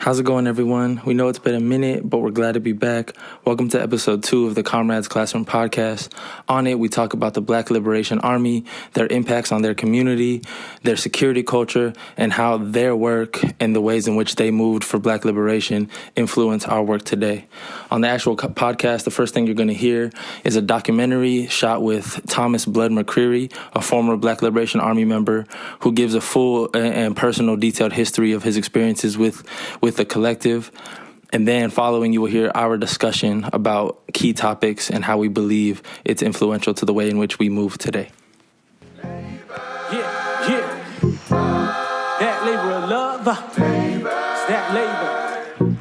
How's it going, everyone? We know it's been a minute, but we're glad to be back. Welcome to episode 2 of the Comrades Classroom podcast. On it, we talk about the Black Liberation Army, their impacts on their community, their security culture, and how their work and the ways in which they moved for Black liberation influence our work today. On the actual podcast, the first thing you're going to hear is a documentary shot with Thomas Blood McCreary, a former Black Liberation Army member, who gives a full and personal detailed history of his experiences with the collective. And then following, you will hear our discussion about key topics and how we believe it's influential to the way in which we move today. Yeah. That labor of love. It's that labor.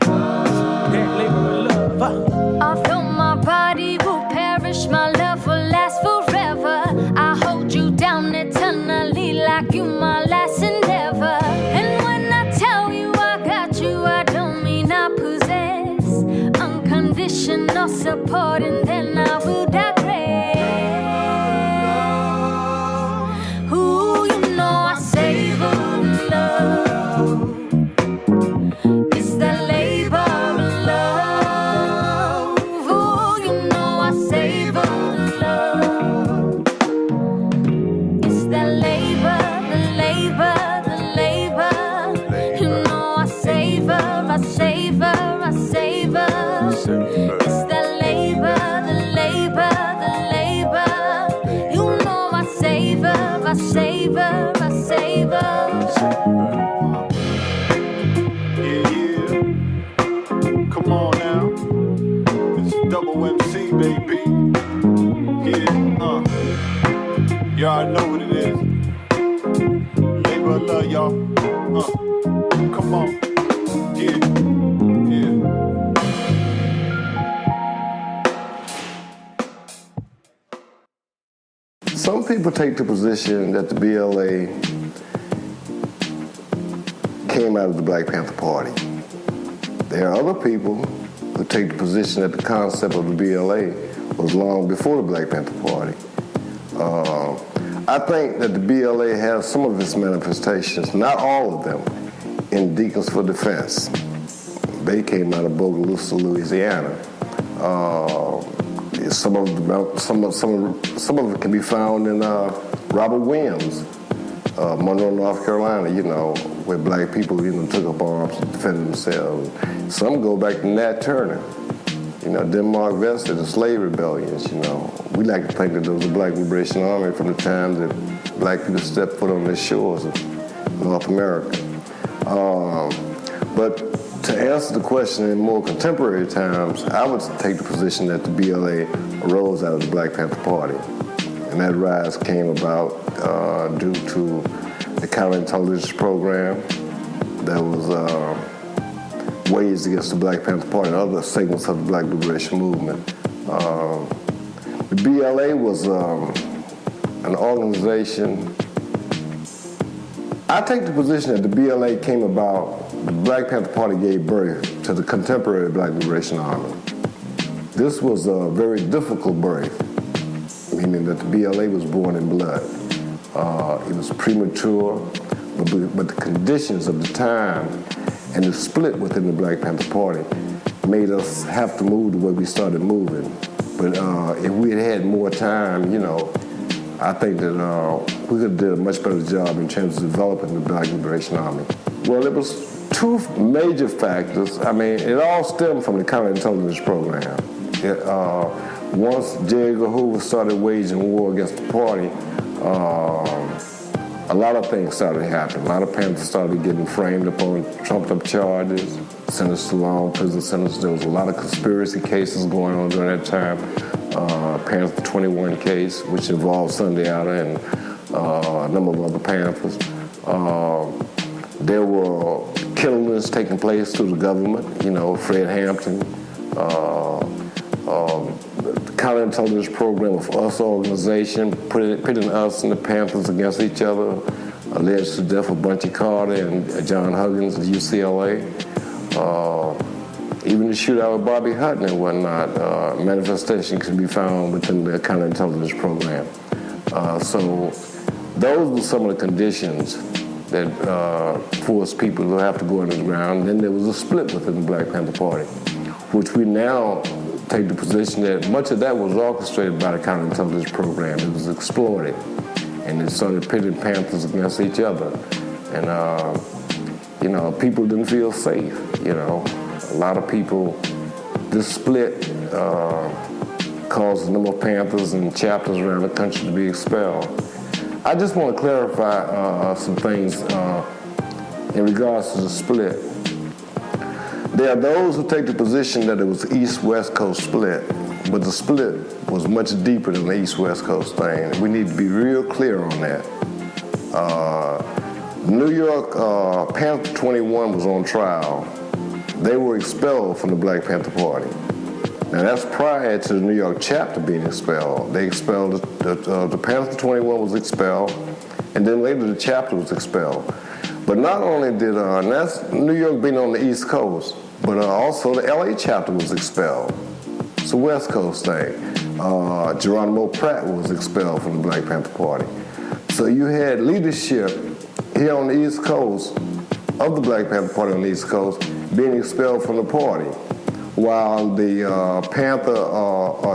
That labor of love. I feel my body will perish, my love will last forever. I hold you down eternally like you my last endeavor. And when I tell you I got you, I don't mean I possess unconditional support, and then I will digress. Ooh, you know I savor love. It's that labor of love. Ooh, you know I savor love. It's that labor, the labor, the labor. You know I savor, I savor, I savor. It's that labor, the labor, the labor. You know I savor, I savor, I savor. Yeah. Come on now. It's Double MC, baby. Yeah, You already know what it is. Labor of love, y'all. Come on. Yeah. Some people take the position that the BLA came out of the Black Panther Party. There are other people who take the position that the concept of the BLA was long before the Black Panther Party. I think that the BLA has some of its manifestations, not all of them, in Deacons for Defense. They came out of Bogalusa, Louisiana. Some of it can be found in Robert Williams, Monroe, North Carolina, where black people, took up arms to defend themselves. Some go back to Nat Turner, Denmark Vesey, the slave rebellions, We like to think that there was a Black Liberation Army from the time that black people stepped foot on the shores of North America. But to answer the question in more contemporary times, I would take the position that the BLA arose out of the Black Panther Party. And that rise came about due to the counterintelligence program that was waged against the Black Panther Party and other segments of the Black Liberation Movement. The BLA was an organization. I take the position that the BLA came about. The Black Panther Party gave birth to the contemporary Black Liberation Army. This was a very difficult birth, meaning that the BLA was born in blood. It was premature, but the conditions of the time and the split within the Black Panther Party made us have to move the way we started moving. But if we had had more time, I think that we could have did a much better job in terms of developing the Black Liberation Army. Well, it was two major factors. It all stemmed from the counterintelligence program. Once J. Edgar Hoover started waging war against the party, a lot of things started happening. A lot of Panthers started getting framed up on trumped-up charges, sentenced to long prison sentences. There was a lot of conspiracy cases going on during that time. Panther 21 case, which involved Sunday Outer and a number of other Panthers. There were killings taking place through the government, Fred Hampton. The counterintelligence program of US organization, pitting us and the Panthers against each other, alleged to the death of Bunchy Carter and John Huggins at UCLA. Even the shootout with Bobby Hutton and whatnot, manifestation can be found within the counterintelligence program. So those were some of the conditions that forced people to have to go underground. Then there was a split within the Black Panther Party, which we now take the position that much of that was orchestrated by the counterintelligence program. It was exploited, and it started pitting Panthers against each other. And, people didn't feel safe, A lot of people, this split caused a number of Panthers and chapters around the country to be expelled. I just want to clarify some things in regards to the split. There are those who take the position that it was East-West Coast split, but the split was much deeper than the East-West Coast thing. We need to be real clear on that. New York Panther 21 was on trial. They were expelled from the Black Panther Party. Now that's prior to the New York chapter being expelled. They expelled, the Panther 21 was expelled, and then later the chapter was expelled. But not only did, and that's New York being on the East Coast, but also the LA chapter was expelled. It's a West Coast thing. Geronimo Pratt was expelled from the Black Panther Party. So you had leadership here on the East Coast of the Black Panther Party on the East Coast being expelled from the party, while the Panther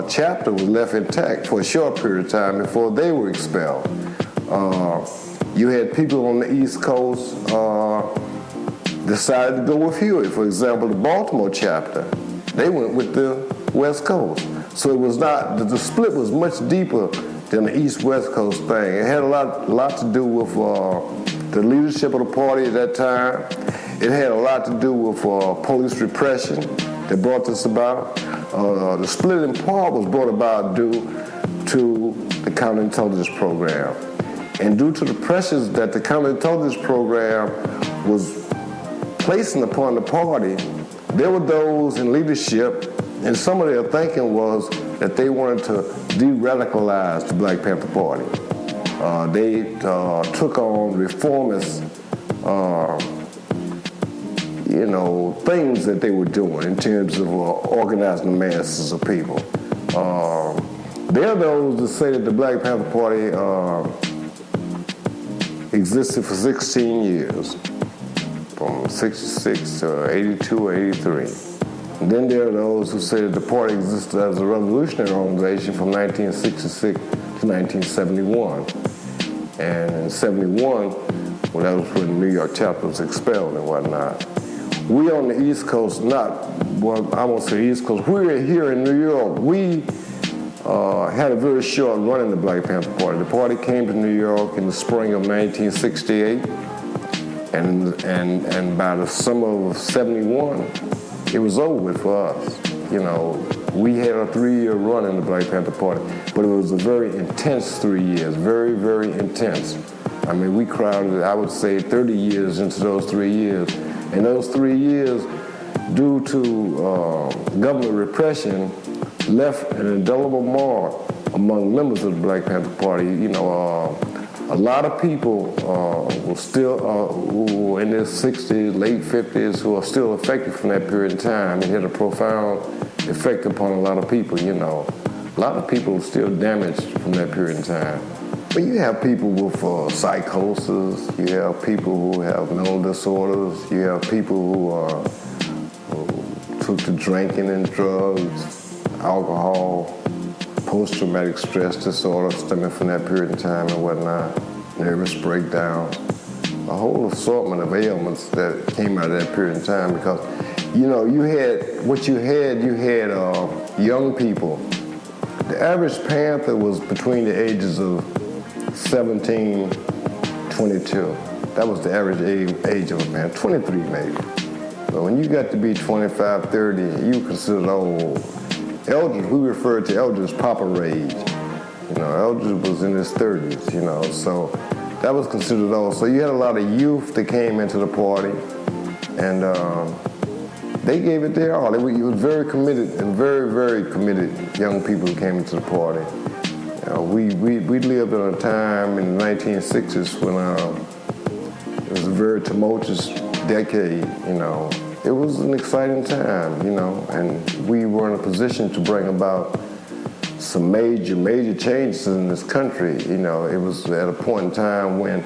chapter was left intact for a short period of time before they were expelled. You had people on the East Coast decided to go with Huey. For example, the Baltimore chapter, they went with the West Coast. So it was not, the split was much deeper than the East-West Coast thing. It had a lot to do with the leadership of the party at that time. It had a lot to do with police repression that brought this about. The split in part was brought about due to the counterintelligence program. And due to the pressures that the counterintelligence program was placing upon the party, there were those in leadership, and some of their thinking was that they wanted to de-radicalize the Black Panther Party. They took on reformist, things that they were doing in terms of organizing the masses of people. There are those that say that the Black Panther Party existed for 16 years, from 66 to 82 or 83. And then there are those who say that the party existed as a revolutionary organization from 1966 to 1971. And in 71, well, that was when the New York chapter was expelled and whatnot. We on the East Coast, I won't say East Coast, we were here in New York. We had a very short run in the Black Panther Party. The party came to New York in the spring of 1968, and by the summer of 71, it was over with for us. We had a 3-year run in the Black Panther Party, but it was a very intense 3 years, very, very intense. I mean, we crowded, I would say, 30 years into those 3 years. And those 3 years, due to government repression, left an indelible mark among members of the Black Panther Party. A lot of people were still, who were in their 60s, late 50s, who are still affected from that period of time. It had a profound effect upon a lot of people, A lot of people are still damaged from that period of time. But you have people with psychosis, you have people who have mental disorders, you have people who took to drinking and drugs, alcohol, post-traumatic stress disorder stemming from that period of time and whatnot, nervous breakdowns, a whole assortment of ailments that came out of that period of time because, you had young people. The average Panther was between the ages of 17, 22. That was the average age of a Panther, 23 maybe. But when you got to be 25, 30, you were considered old. Eldridge, we referred to Eldridge as Papa Rage. Eldridge was in his 30s, so that was considered old. So you had a lot of youth that came into the party, and they gave it their all. It was very committed and very, very committed young people who came into the party. We lived in a time in the 1960s when it was a very tumultuous decade, It was an exciting time, and we were in a position to bring about some major changes in this country. It was at a point in time when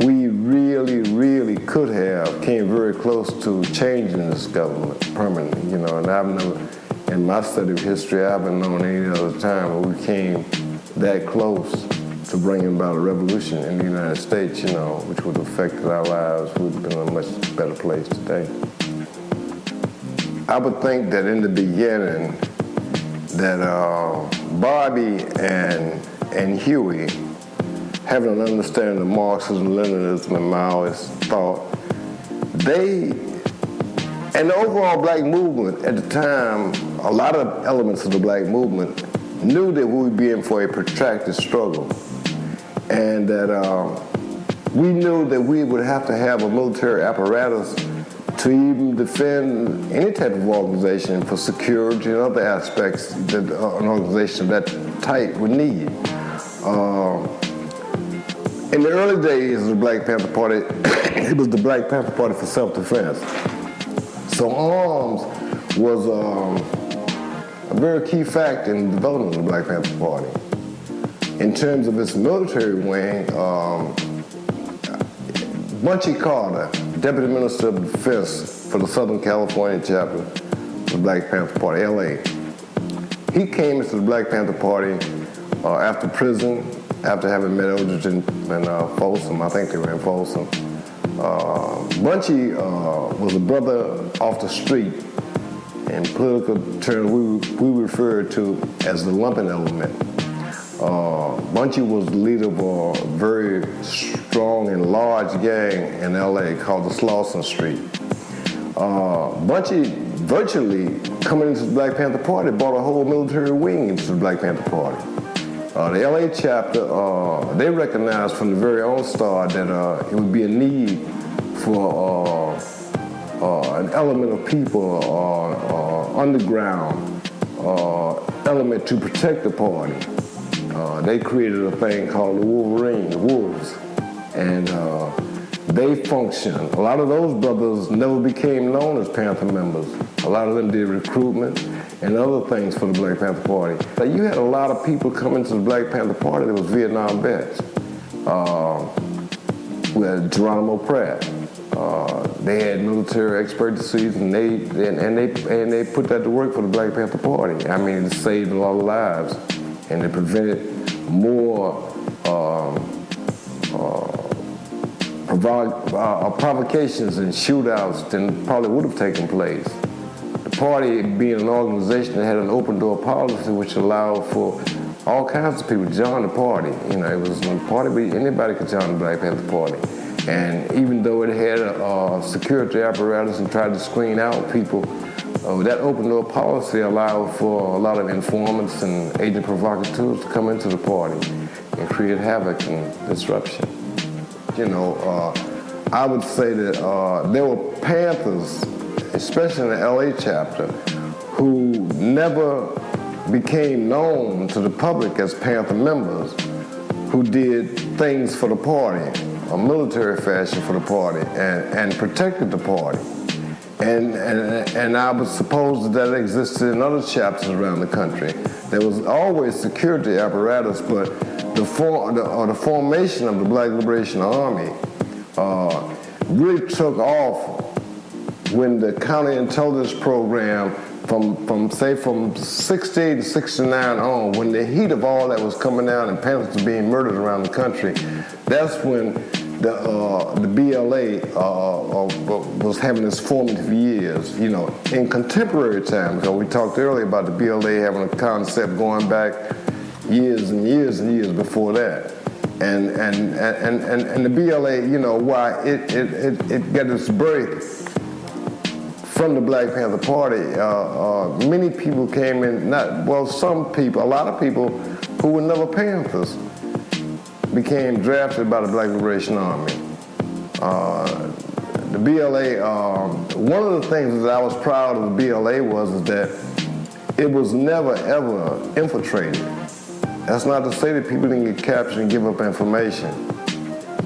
we really, really could have came very close to changing this government permanently, you know, and I've never, in my study of history, I haven't known any other time where we came that close to bringing about a revolution in the United States, you know, which would have affected our lives. We would have been in a much better place today. I would think that in the beginning that Bobby and Huey, having an understanding of Marxism, Leninism, and Maoist thought, they, and the overall black movement at the time, a lot of elements of the black movement knew that we would be in for a protracted struggle, and that we knew that we would have to have a military apparatus to even defend any type of organization for security and other aspects that an organization of that type would need. In the early days of the Black Panther Party, it was the Black Panther Party for self-defense. So arms was a very key factor in the development of the Black Panther Party. In terms of its military wing, Bunchy Carter, Deputy Minister of Defense for the Southern California chapter of the Black Panther Party, LA. He came into the Black Panther Party after prison, after having met Eldridge in Folsom. I think they were in Folsom. Bunchy was a brother off the street. In political terms, we refer to as the lumpen element. Bunchy was the leader of a very strong and large gang in LA called the Slauson Street. Bunchy virtually, coming into the Black Panther Party, brought a whole military wing into the Black Panther Party. The LA chapter, they recognized from the very onstart that it would be a need for an element of people, underground element to protect the party. They created a thing called the Wolverine, the Wolves, and they functioned. A lot of those brothers never became known as Panther members. A lot of them did recruitment and other things for the Black Panther Party. But you had a lot of people come into the Black Panther Party that was Vietnam vets. We had Geronimo Pratt. They had military expertise, and they put that to work for the Black Panther Party. I mean, it saved a lot of lives, and it prevented more provocations and shootouts than probably would have taken place. The party being an organization that had an open door policy which allowed for all kinds of people to join the party. You know, it was a party where anybody could join the Black Panther Party. And even though it had a security apparatus and tried to screen out people, that open door policy allowed for a lot of informants and agent provocateurs to come into the party and create havoc and disruption. You know, I would say that there were Panthers, especially in the LA chapter, who never became known to the public as Panther members, who did things for the party, a military fashion for the party, and protected the party. And I would suppose that existed in other chapters around the country. There was always security apparatus, but the formation of the Black Liberation Army really took off when the counterintelligence program from 68 to 69 on, when the heat of all that was coming out and Panthers were being murdered around the country, that's when the BLA was having its formative years. You know, in contemporary times, because we talked earlier about the BLA having a concept going back years and years and years before that. And the BLA, you know, why it got its birth from the Black Panther Party. Many people came in, some people, a lot of people who were never Panthers became drafted by the Black Liberation Army. The BLA, one of the things that I was proud of the BLA was that it was never ever infiltrated. That's not to say that people didn't get captured and give up information,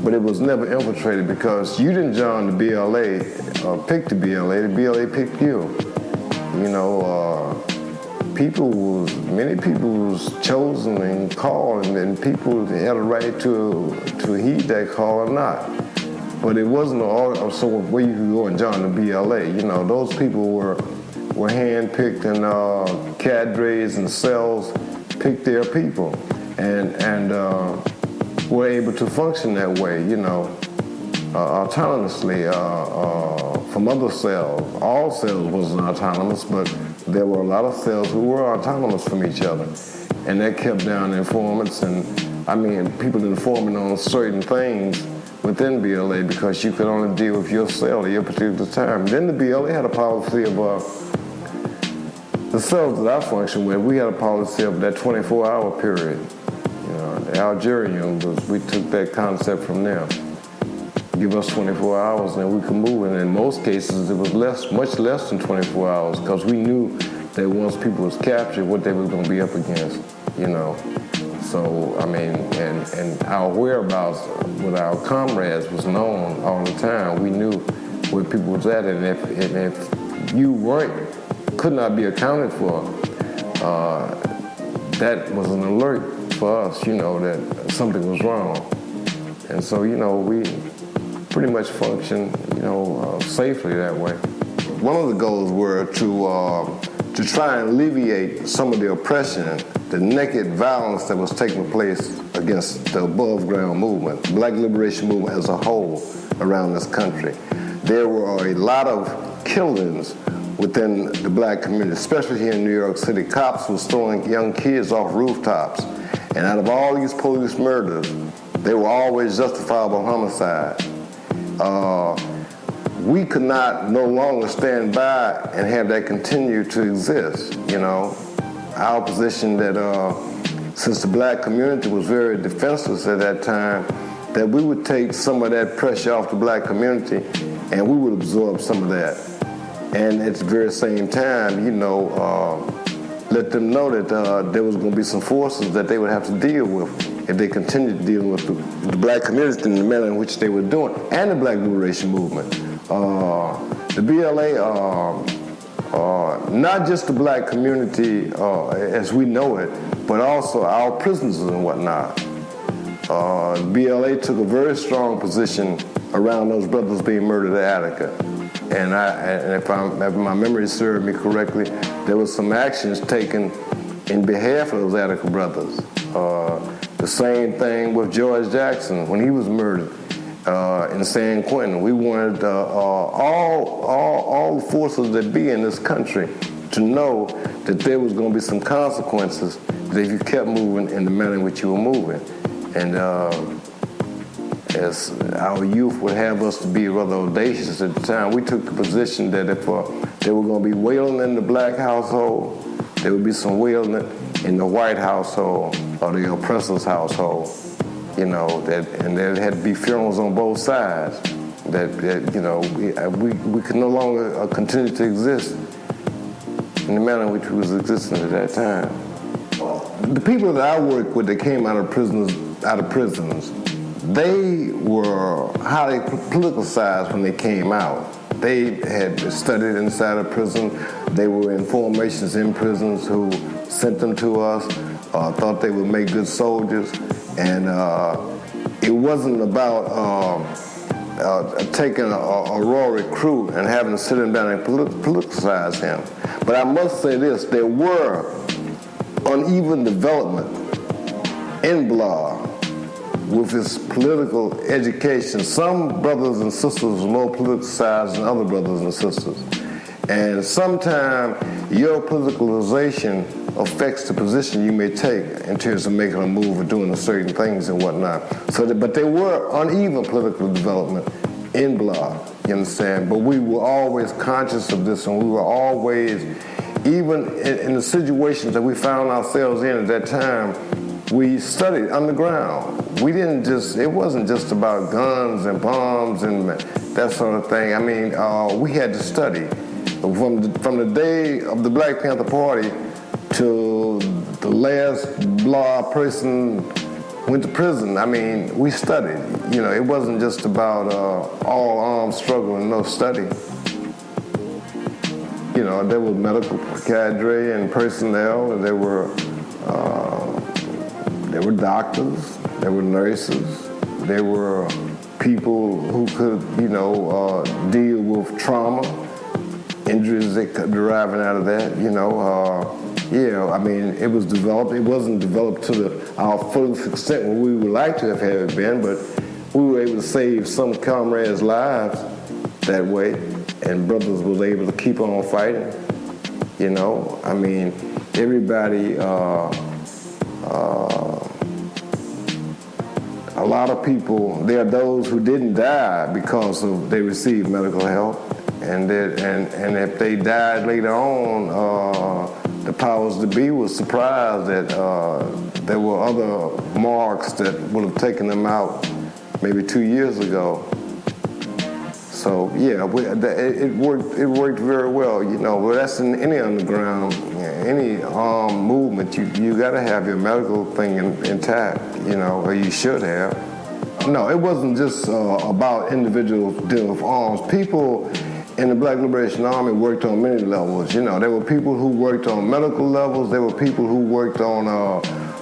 but it was never infiltrated because you didn't join the BLA or pick the BLA picked you. You know, many people was chosen and called, and people had a right to heed that call or not. But it wasn't all so where you could go and join the BLA. You know, those people were handpicked, and cadres and cells picked their people, and were able to function that way. You know, autonomously from other cells. All cells wasn't autonomous, but there were a lot of cells who were autonomous from each other, and that kept down informants and people informing on certain things within BLA because you could only deal with your cell at your particular time. Then the BLA had a policy of the cells that I function with. We had a policy of that 24-hour period. You know, the Algerians, we took that concept from them. Give us 24 hours and we could move. And in most cases, it was much less than 24 hours because we knew that once people was captured, what they were going to be up against. You know. So, and our whereabouts with our comrades was known all the time. We knew where people was at, and if you could not be accounted for, that was an alert for us, you know, that something was wrong. And so, you know, we pretty much functioned, you know, safely that way. One of the goals were to try and alleviate some of the oppression, the naked violence that was taking place against the above ground movement, the Black Liberation Movement as a whole around this country. There were a lot of killings within the black community, especially here in New York City. Cops was throwing young kids off rooftops. And out of all these police murders, they were always justifiable homicide. We could not no longer stand by and have that continue to exist, you know. Our position that since the black community was very defenseless at that time, that we would take some of that pressure off the black community and we would absorb some of that. And at the very same time, you know, let them know that there was going to be some forces that they would have to deal with if they continued dealing with the black community in the manner in which they were doing, and the Black Liberation Movement. The BLA, not just the black community as we know it, but also our prisoners and whatnot. BLA took a very strong position around those brothers being murdered at Attica. And if my memory served me correctly, there was some actions taken in behalf of those Attica brothers. The same thing with George Jackson when he was murdered in San Quentin. We wanted all the forces that be in this country to know that there was going to be some consequences if you kept moving in the manner in which you were moving. And as our youth would have us to be rather audacious at the time, we took the position that if there were going to be wailing in the black household, there would be some wailing in the white household or the oppressor's household. You know, and there had to be funerals on both sides. That you know, we could no longer continue to exist in the manner in which we was existing at that time. The people that I worked with that came out of prisons, they were highly politicized when they came out. They had studied inside a prison. They were in formations in prisons who sent them to us, thought they would make good soldiers. And it wasn't about taking a raw recruit and having to sit him down and politicize him. But I must say this, there were uneven development in BLA with its political education. Some brothers and sisters were more politicized than other brothers and sisters. And sometimes your politicalization affects the position you may take in terms of making a move or doing certain things and whatnot. But there were uneven political development in BLA, you understand? But we were always conscious of this, and we were always, even in the situations that we found ourselves in at that time, we studied underground. We didn't just, it wasn't just about guns and bombs and that sort of thing. I mean, we had to study. From the day of the Black Panther Party to the last BLA person went to prison, I mean, we studied. You know, it wasn't just about all armed struggle and no study. You know, there was medical cadre and personnel, and there were doctors, there were nurses, there were people who could, deal with trauma, injuries that could deriving out of that, it was developed. It wasn't developed to our fullest extent what we would like to have had it been, but we were able to save some comrades' lives that way, and brothers was able to keep on fighting. Everybody, a lot of people, there are those who didn't die because they received medical help, and if they died later on, the powers that be was surprised that there were other marks that would have taken them out maybe 2 years ago. So yeah, it worked very well, But that's in any underground, any movement. You got to have your medical thing intact, or you should have. No, it wasn't just about individuals dealing with arms. People in the Black Liberation Army worked on many levels. There were people who worked on medical levels. There were people who worked on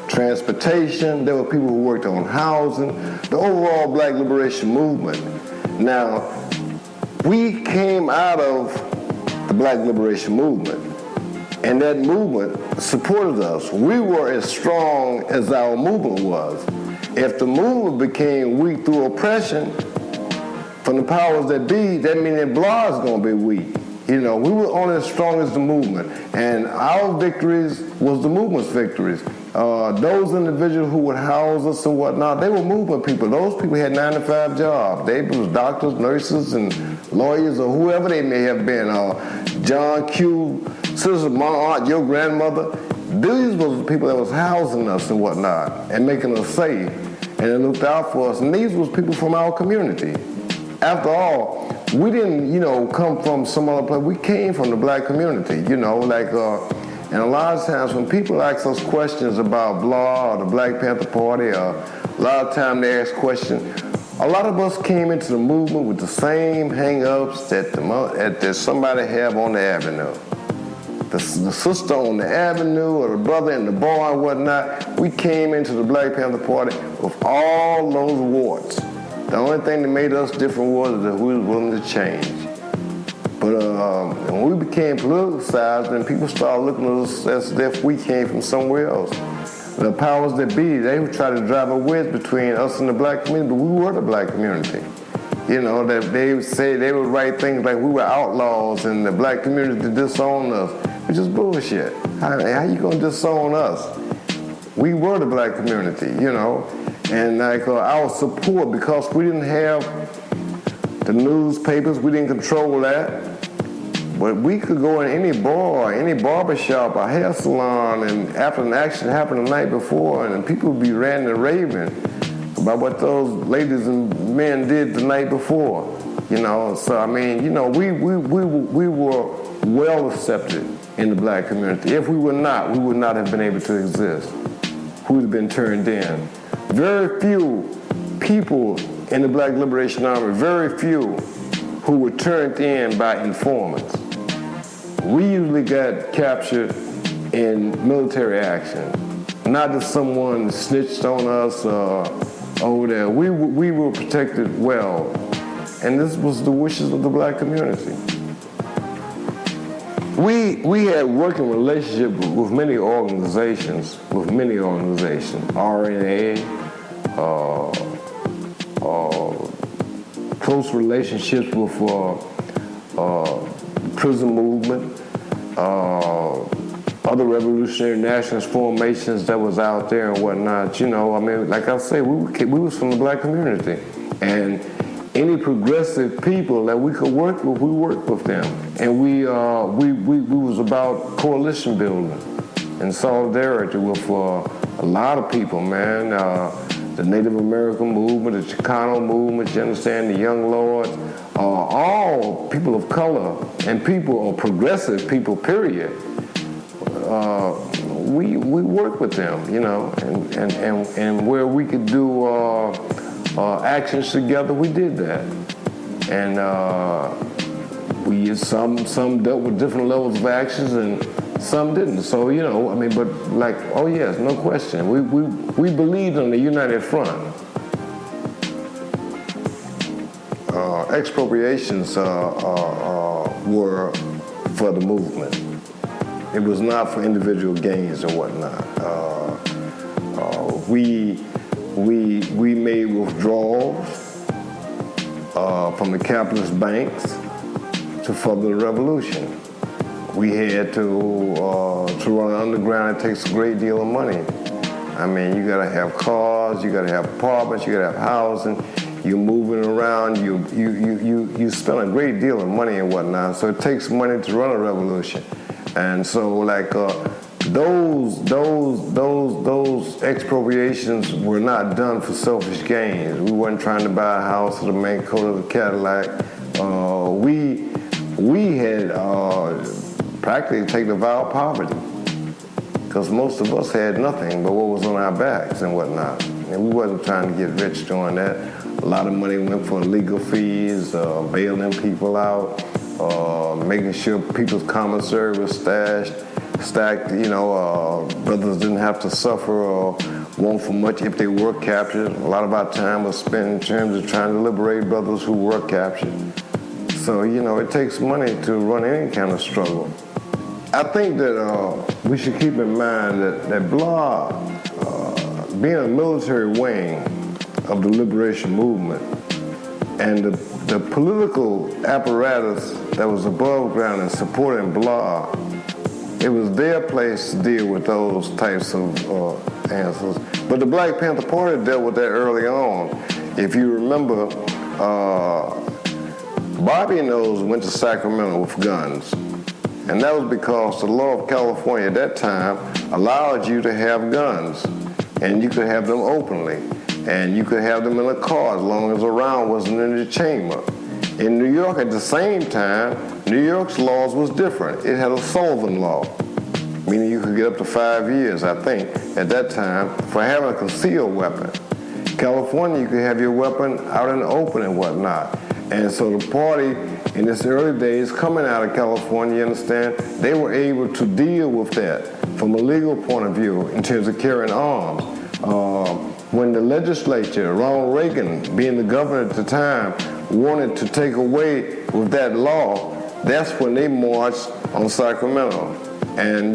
transportation. There were people who worked on housing. The overall Black Liberation Movement. Now, we came out of the Black Liberation Movement, and that movement supported us. We were as strong as our movement was. If the movement became weak through oppression from the powers that be, that means that Blah is going to be weak. We were only as strong as the movement, and our victories was the movement's victories. Those individuals who would house us and whatnot, they were movement people. Those people had 9-to-5 jobs. They was doctors, nurses, and lawyers, or whoever they may have been. John Q, sister, my aunt, your grandmother. These were the people that was housing us and whatnot and making us safe, and they looked out for us. And these was people from our community. After all, we didn't, come from some other place. We came from the Black community, and a lot of times when people ask us questions about Blah or the Black Panther Party, a lot of times they ask questions. A lot of us came into the movement with the same hang-ups that somebody have on the avenue. The sister on the avenue or the brother in the bar and whatnot, we came into the Black Panther Party with all those warts. The only thing that made us different was that we were willing to change. But when we became politicized, then people started looking at us as if we came from somewhere else. The powers that be, they would try to drive a wedge between us and the Black community, but we were the Black community. That they would say, they would write things like we were outlaws and the Black community disowned us, which is bullshit. How you gonna disown us? We were the Black community, and our support, because we didn't have the newspapers, we didn't control that. But we could go in any bar, any barbershop, a hair salon, and after an accident happened the night before, and people would be ranting and raving about what those ladies and men did the night before. So we were well accepted in the Black community. If we were not, we would not have been able to exist. We would have been turned in. Very few people in the Black Liberation Army, very few who were turned in by informants. We usually got captured in military action, not that someone snitched on us over there. We were protected well, and this was the wishes of the Black community. We had working relationship with many organizations, RNA, close relationships with prison movement, other revolutionary nationalist formations that was out there and whatnot. Like I say, we was from the Black community, and any progressive people that we could work with, we worked with them, and we was about coalition building and solidarity with a lot of people, man. The Native American movement, the Chicano movement, you understand, the Young Lords, all people of color and people, or progressive people, period. We work with them, and where we could do actions together, we did that. And some dealt with different levels of actions and some didn't. So, no question. We believed on the united front. expropriations were for the movement. It was not for individual gains and whatnot. We made withdrawals from the capitalist banks to further the revolution. We had to run underground. It takes a great deal of money. I mean, you gotta have cars, you gotta have apartments, you gotta have housing. You're moving around. You spend a great deal of money and whatnot. So it takes money to run a revolution. And so, like those expropriations were not done for selfish gains. We weren't trying to buy a house or the main coat of the Cadillac. We had practically taken a vow of poverty, because most of us had nothing but what was on our backs and whatnot. And we wasn't trying to get rich doing that. A lot of money went for legal fees, bailing people out, making sure people's commissary was stacked. Brothers didn't have to suffer or want for much if they were captured. A lot of our time was spent in terms of trying to liberate brothers who were captured. So, it takes money to run any kind of struggle. I think that we should keep in mind that BLA, being a military wing of the liberation movement, and the political apparatus that was above ground and supporting BLA, it was their place to deal with those types of answers. But the Black Panther Party dealt with that early on. If you remember, Bobby Knowles went to Sacramento with guns. And that was because the law of California at that time allowed you to have guns. And you could have them openly. And you could have them in a car as long as a round wasn't in the chamber. In New York at the same time, New York's laws was different. It had a Sullivan law, meaning you could get up to 5 years, I think, at that time, for having a concealed weapon. California, you could have your weapon out in the open and whatnot. And so the party, in its early days, coming out of California, you understand, they were able to deal with that from a legal point of view in terms of carrying arms. When the legislature, Ronald Reagan, being the governor at the time, wanted to take away with that law, that's when they marched on Sacramento. And,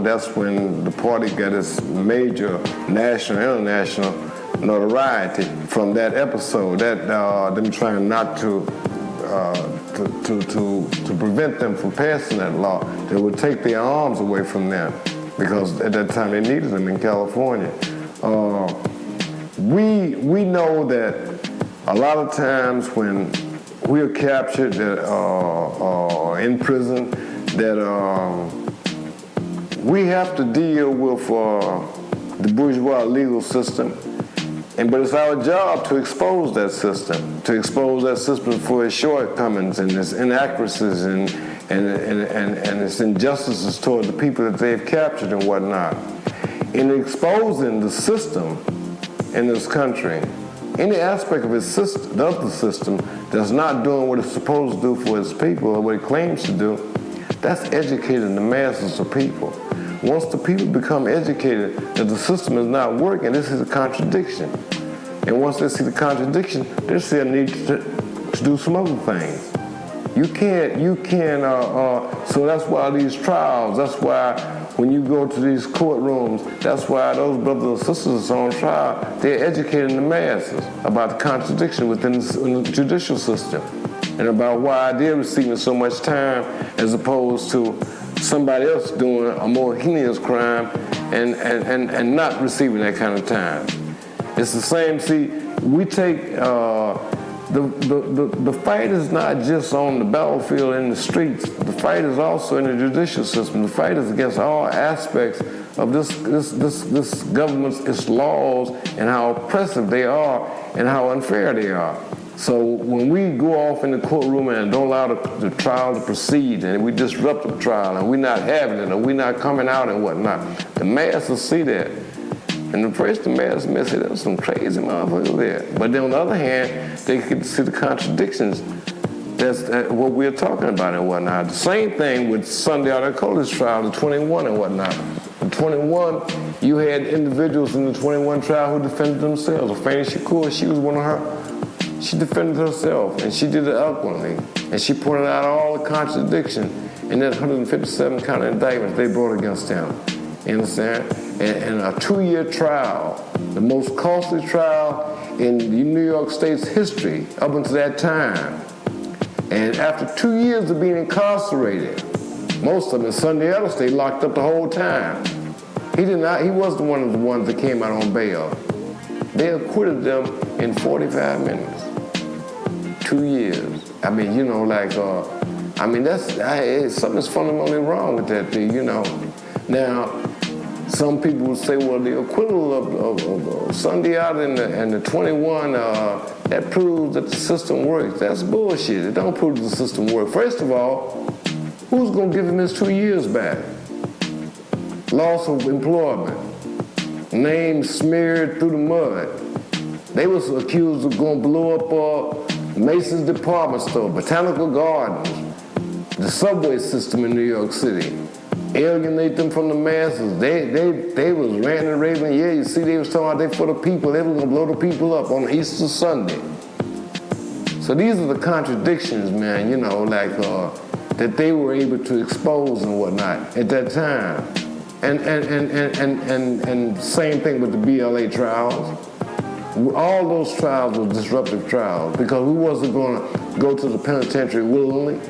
that's when the party got its major national, international notoriety from that episode, that them trying not to prevent them from passing that law. They would take their arms away from them because at that time they needed them in California. We know that a lot of times when we're captured in prison, that we have to deal with the bourgeois legal system. But it's our job to expose that system for its shortcomings and its inaccuracies and its injustices toward the people that they've captured and whatnot. In exposing the system in this country, any aspect of the system that's not doing what it's supposed to do for its people or what it claims to do, that's educating the masses of people. Once the people become educated that the system is not working, this is a contradiction. And once they see the contradiction, they see a need to do some other things. So that's why these trials, that's why when you go to these courtrooms, that's why those brothers and sisters are on trial. They're educating the masses about the contradiction within the judicial system and about why they're receiving so much time as opposed to somebody else doing a more heinous crime and not receiving that kind of time. It's the same. See, we take the fight is not just on the battlefield in the streets. The fight is also in the judicial system. The fight is against all aspects of this government's its laws and how oppressive they are and how unfair they are. So when we go off in the courtroom and don't allow the trial to proceed and we disrupt the trial and we're not having it or we're not coming out and whatnot, the mass will see that. And the first the mass may say there's some crazy motherfuckers there. But then on the other hand, they can see the contradictions. That's what we're talking about and whatnot. The same thing with Sunday Alcola's trial, the 21 and whatnot. The 21, you had individuals in the 21 trial who defended themselves. Afeni Shakur, she was one of her she defended herself, and she did it eloquently. And she pointed out all the contradictions in that 157 count indictments they brought against him. You understand? And a 2-year trial, the most costly trial in New York State's history up until that time. And after 2 years of being incarcerated, most of them in Sunday Ellis, they locked up the whole time. He wasn't one of the ones that came out on bail. They acquitted them in 45 minutes. 2 years. I mean, you know, like, something's fundamentally wrong with that thing, you know. Now, some people would say, well, the acquittal of Sunday out and the 21, that proves that the system works. That's bullshit. It don't prove that the system works. First of all, who's going to give him his 2 years back? Loss of employment. Name smeared through the mud. They was accused of going to blow up Mason's department store, Botanical Gardens, the subway system in New York City. Alienate them from the masses. They was ranting and raving. Yeah, you see, they was talking about they for the people. They were going to blow the people up on Easter Sunday. So these are the contradictions, man, you know, like that they were able to expose and whatnot at that time. And same thing with the BLA trials. All those trials were disruptive trials because we wasn't going to go to the penitentiary willingly.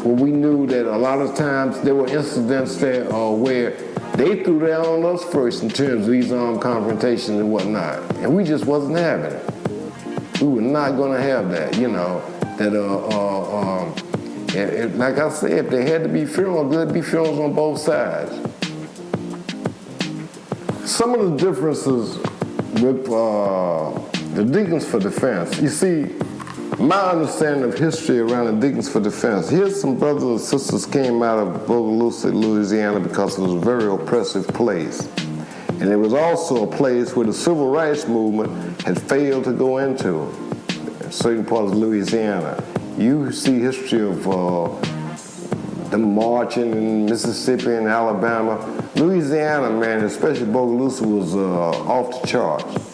Well, we knew that a lot of times there were incidents there where they threw down on us first in terms of these armed confrontations and whatnot, and we just wasn't having it. We were not going to have that, you know. That like I said, if there had to be funerals, there'd be funerals on both sides. Some of the differences with the Deacons for Defense, you see. My understanding of history around the Deacons for Defense, here's some brothers and sisters came out of Bogalusa, Louisiana, because it was a very oppressive place. And it was also a place where the civil rights movement had failed to go into, in certain parts of Louisiana. You see history of them marching in Mississippi and Alabama. Louisiana, man, especially Bogalusa, was off the charts.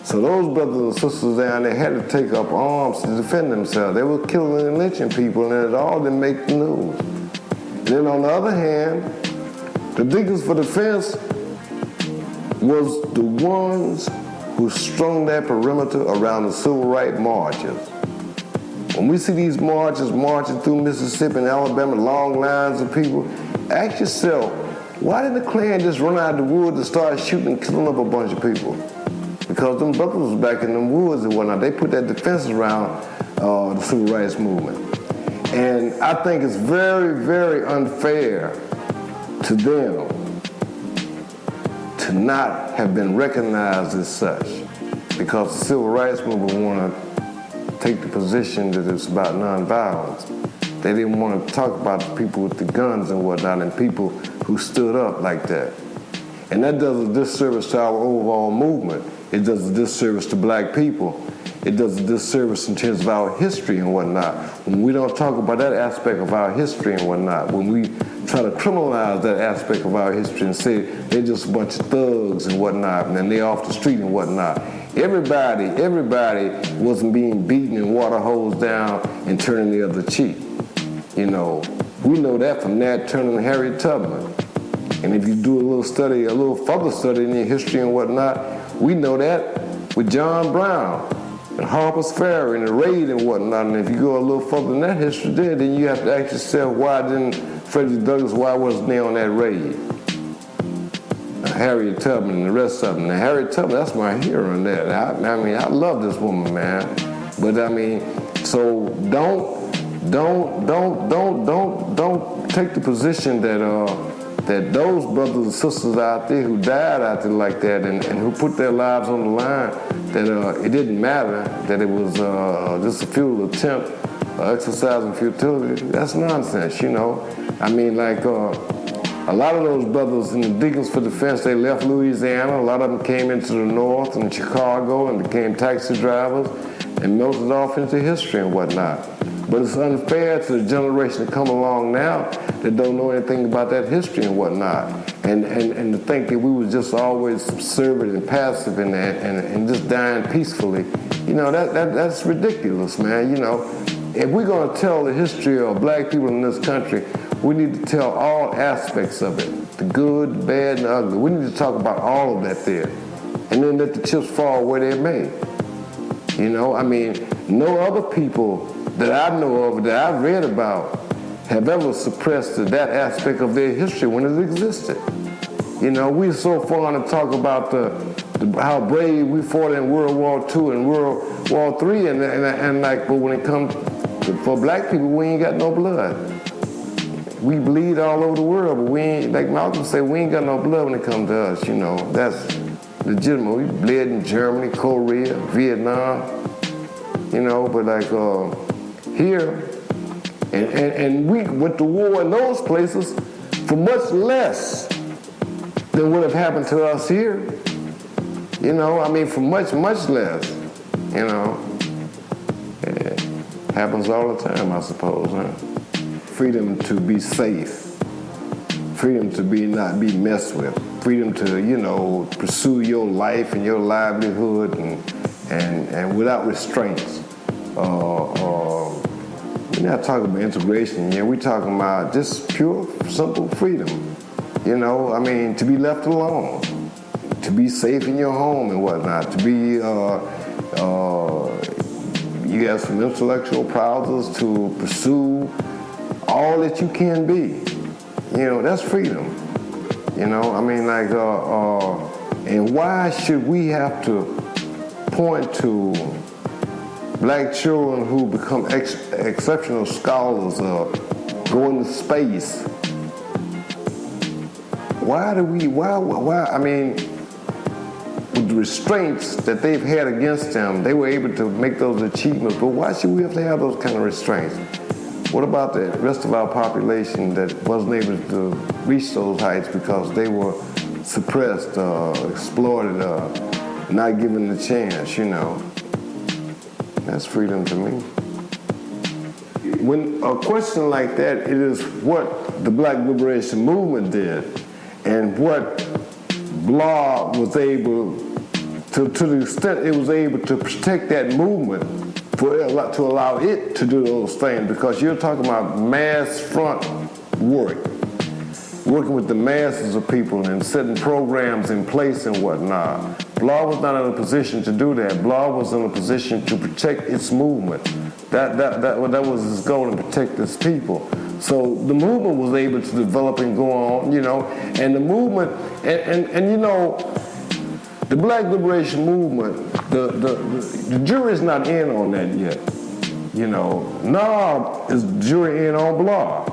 So those brothers and sisters down there had to take up arms to defend themselves. They were killing and lynching people, and it all didn't make the news. And then on the other hand, the Deacons for Defense was the ones who strung that perimeter around the civil rights marches. When we see these marches marching through Mississippi and Alabama, long lines of people, ask yourself, why did the Klan just run out of the woods and start shooting and killing up a bunch of people? Because them brothers was back in them woods and whatnot. They put that defense around the civil rights movement. And I think it's very, very unfair to them to not have been recognized as such. Because the civil rights movement want to take the position that it's about nonviolence. They didn't want to talk about the people with the guns and whatnot and people who stood up like that. And that does a disservice to our overall movement. It does a disservice to black people. It does a disservice in terms of our history and whatnot. When we don't talk about that aspect of our history and whatnot, when we try to criminalize that aspect of our history and say they're just a bunch of thugs and whatnot, and then they're off the street and whatnot. Everybody wasn't being beaten and water hosed down and turning the other cheek. You know, we know that from Nat Turner and Harriet Tubman. And if you do a little further study in your history and whatnot, we know that with John Brown and Harper's Ferry and the raid and whatnot. And if you go a little further in that history there, then you have to ask yourself, why didn't Frederick Douglass, why wasn't he on that raid? Harriet Tubman and the rest of them. Now, Harriet Tubman, that's my hero in that. I mean, I love this woman, man. But I mean, so don't take the position that those brothers and sisters out there who died out there like that and who put their lives on the line, that it didn't matter, that it was just a futile attempt, exercising futility. That's nonsense, you know. I mean, like, a lot of those brothers in the Deacons for Defense, they left Louisiana. A lot of them came into the North and Chicago and became taxi drivers and melted off into history and whatnot. But it's unfair to the generation that come along now that don't know anything about that history and whatnot. And to think that we were just always subservient and passive and just dying peacefully You know, that's ridiculous, man. You know, if we're going to tell the history of black people in this country, we need to tell all aspects of it, the good, the bad, and the ugly. We need to talk about all of that there, and then let the chips fall where they may. You know, I mean, no other people that I know of, that I've read about, have ever suppressed that aspect of their history when it existed. You know, we're so fond to talk about how brave we fought in World War II and World War III, and like, but when it comes for black people, we ain't got no blood. We bleed all over the world, but we ain't, like Malcolm said, we ain't got no blood when it comes to us, you know. That's legitimate. We bled in Germany, Korea, Vietnam, you know, but like here, and we went to war in those places for much less than would have happened to us here. You know, I mean, for much, much less, you know. It happens all the time, I suppose, huh? Freedom to be safe, freedom to not be messed with, freedom to, you know, pursue your life and your livelihood and without restraints. We're not talking about integration, you know, we're talking about just pure, simple freedom. You know, I mean, to be left alone, to be safe in your home and whatnot, to be, you have some intellectual prowess to pursue all that you can be. You know, that's freedom. You know, I mean, like, and why should we have to point to black children who become exceptional scholars or go into space? Why, I mean, with the restraints that they've had against them, they were able to make those achievements, but why should we have to have those kind of restraints? What about the rest of our population that wasn't able to reach those heights because they were suppressed, exploited, not given the chance, you know? That's freedom to me. When a question like that, it is what the Black Liberation Movement did and what Blah was able to the extent it was able to protect that movement to allow it to do those things, because you're talking about mass front work, working with the masses of people and setting programs in place and whatnot. Blah was not in a position to do that. Blah was in a position to protect its movement. That was his goal, to protect its people. So the movement was able to develop and go on, you know, and the movement, and you know, the Black Liberation Movement, the jury's not in on that yet. You know, Nob is jury in on Blah.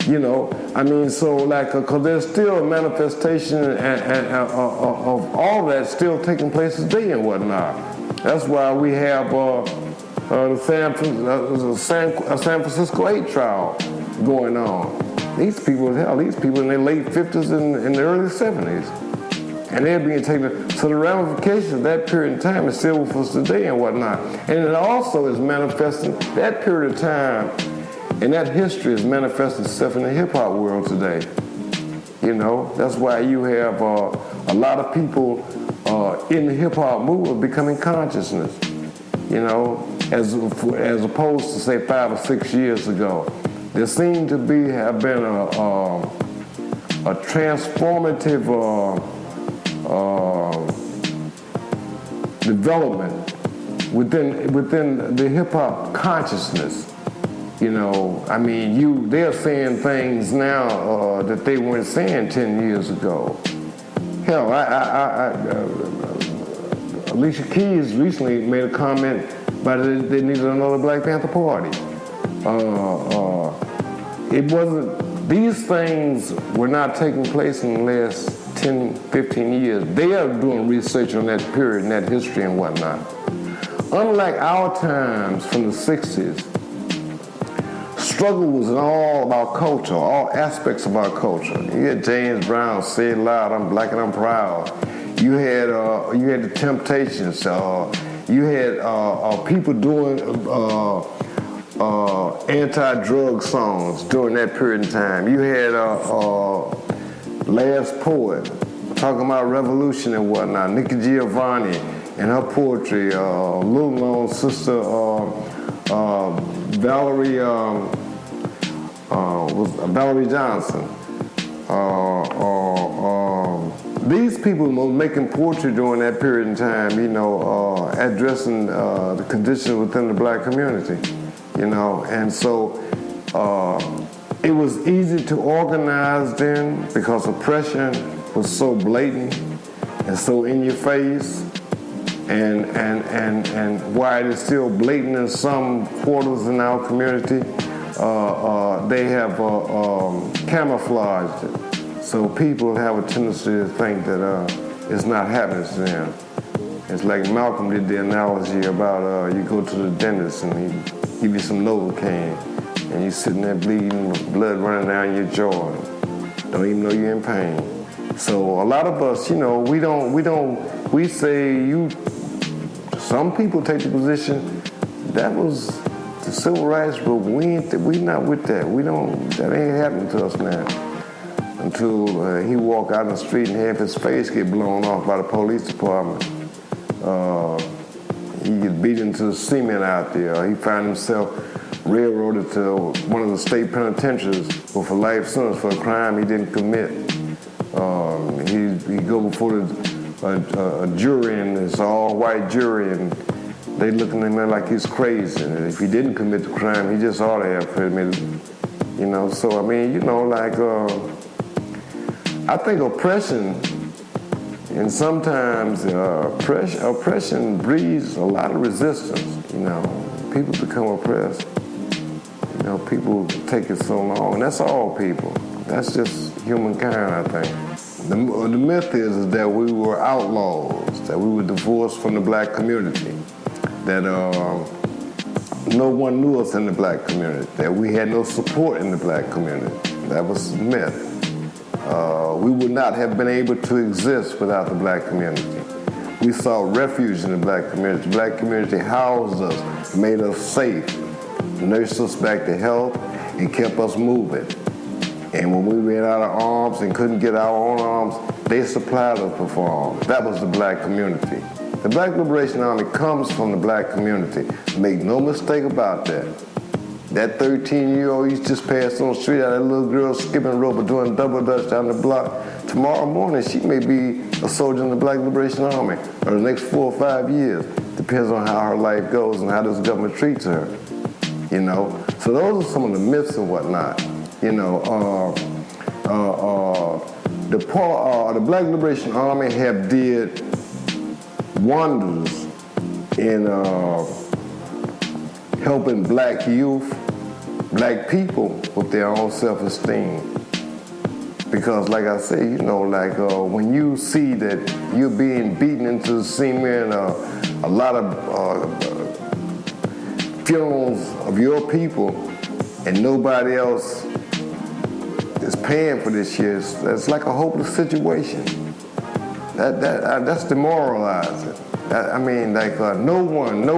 You know, I mean, so like, because there's still a manifestation of all that still taking place today and whatnot. That's why we have the San Francisco 8 trial going on. These people in their late 50s and the early 70s. And they're being taken, so the ramifications of that period of time is still with us today and whatnot. And it also is manifesting, that period of time and that history is manifesting itself in the hip-hop world today. You know, that's why you have a lot of people in the hip-hop movement becoming consciousness, you know, as opposed to, say, 5 or 6 years ago. There seemed to have been a transformative development within the hip-hop consciousness. You know, I mean, they're saying things now that they weren't saying 10 years ago. Hell, Alicia Keys recently made a comment about they needed another Black Panther Party. It wasn't, these things were not taking place in the last 10, 15 years. They are doing research on that period and that history and whatnot. Unlike our times from the 60s, struggle was in all of our culture, all aspects of our culture. You had James Brown, Say It Loud, I'm Black and I'm Proud. You had the Temptations. You had people doing anti-drug songs during that period of time. You had Last Poet talking about revolution and whatnot. Nikki Giovanni. in her poetry, little known sister Valerie Johnson. These people were making poetry during that period in time, addressing the conditions within the black community, and so it was easy to organize then because oppression was so blatant and so in your face, and while it is still blatant in some quarters in our community, they have camouflaged it. So people have a tendency to think that it's not happening to them. It's like Malcolm did the analogy about you go to the dentist and he give you some Novocaine and you sitting there bleeding, blood running down your jaw, and don't even know you're in pain. So a lot of us, we say some people take the position that was the civil rights, but we not with that. That ain't happening to us now. Until he walk out in the street and have his face get blown off by the police department. He get beat into the cement out there. He find himself railroaded to one of the state penitentiaries with a life sentence for a crime he didn't commit. He go before a jury, and it's an all-white jury, and they looking at him like he's crazy. And if he didn't commit the crime, he just ought to have committed. So I mean, I think oppression, and sometimes oppression breeds a lot of resistance. People become oppressed. People take it so long, and that's all people. That's just humankind, I think. The myth is that we were outlaws, that we were divorced from the black community, that no one knew us in the black community, that we had no support in the black community. That was a myth. We would not have been able to exist without the black community. We sought refuge in the black community. The black community housed us, made us safe, nursed us back to health, and kept us moving. And when we ran out of arms and couldn't get our own arms, they supplied us with arms. That was the black community. The Black Liberation Army comes from the black community. Make no mistake about that. That 13-year-old you just passed on the street, that little girl skipping rope or doing double dutch down the block, tomorrow morning she may be a soldier in the Black Liberation Army, or the next 4 or 5 years. Depends on how her life goes and how this government treats her. So those are some of the myths and whatnot. The Black Liberation Army have did wonders in helping black youth, black people with their own self-esteem. Because like I say, when you see that you're being beaten into the cement, a lot of funerals of your people and nobody else is paying for this shit, that's like a hopeless situation. That's demoralizing. No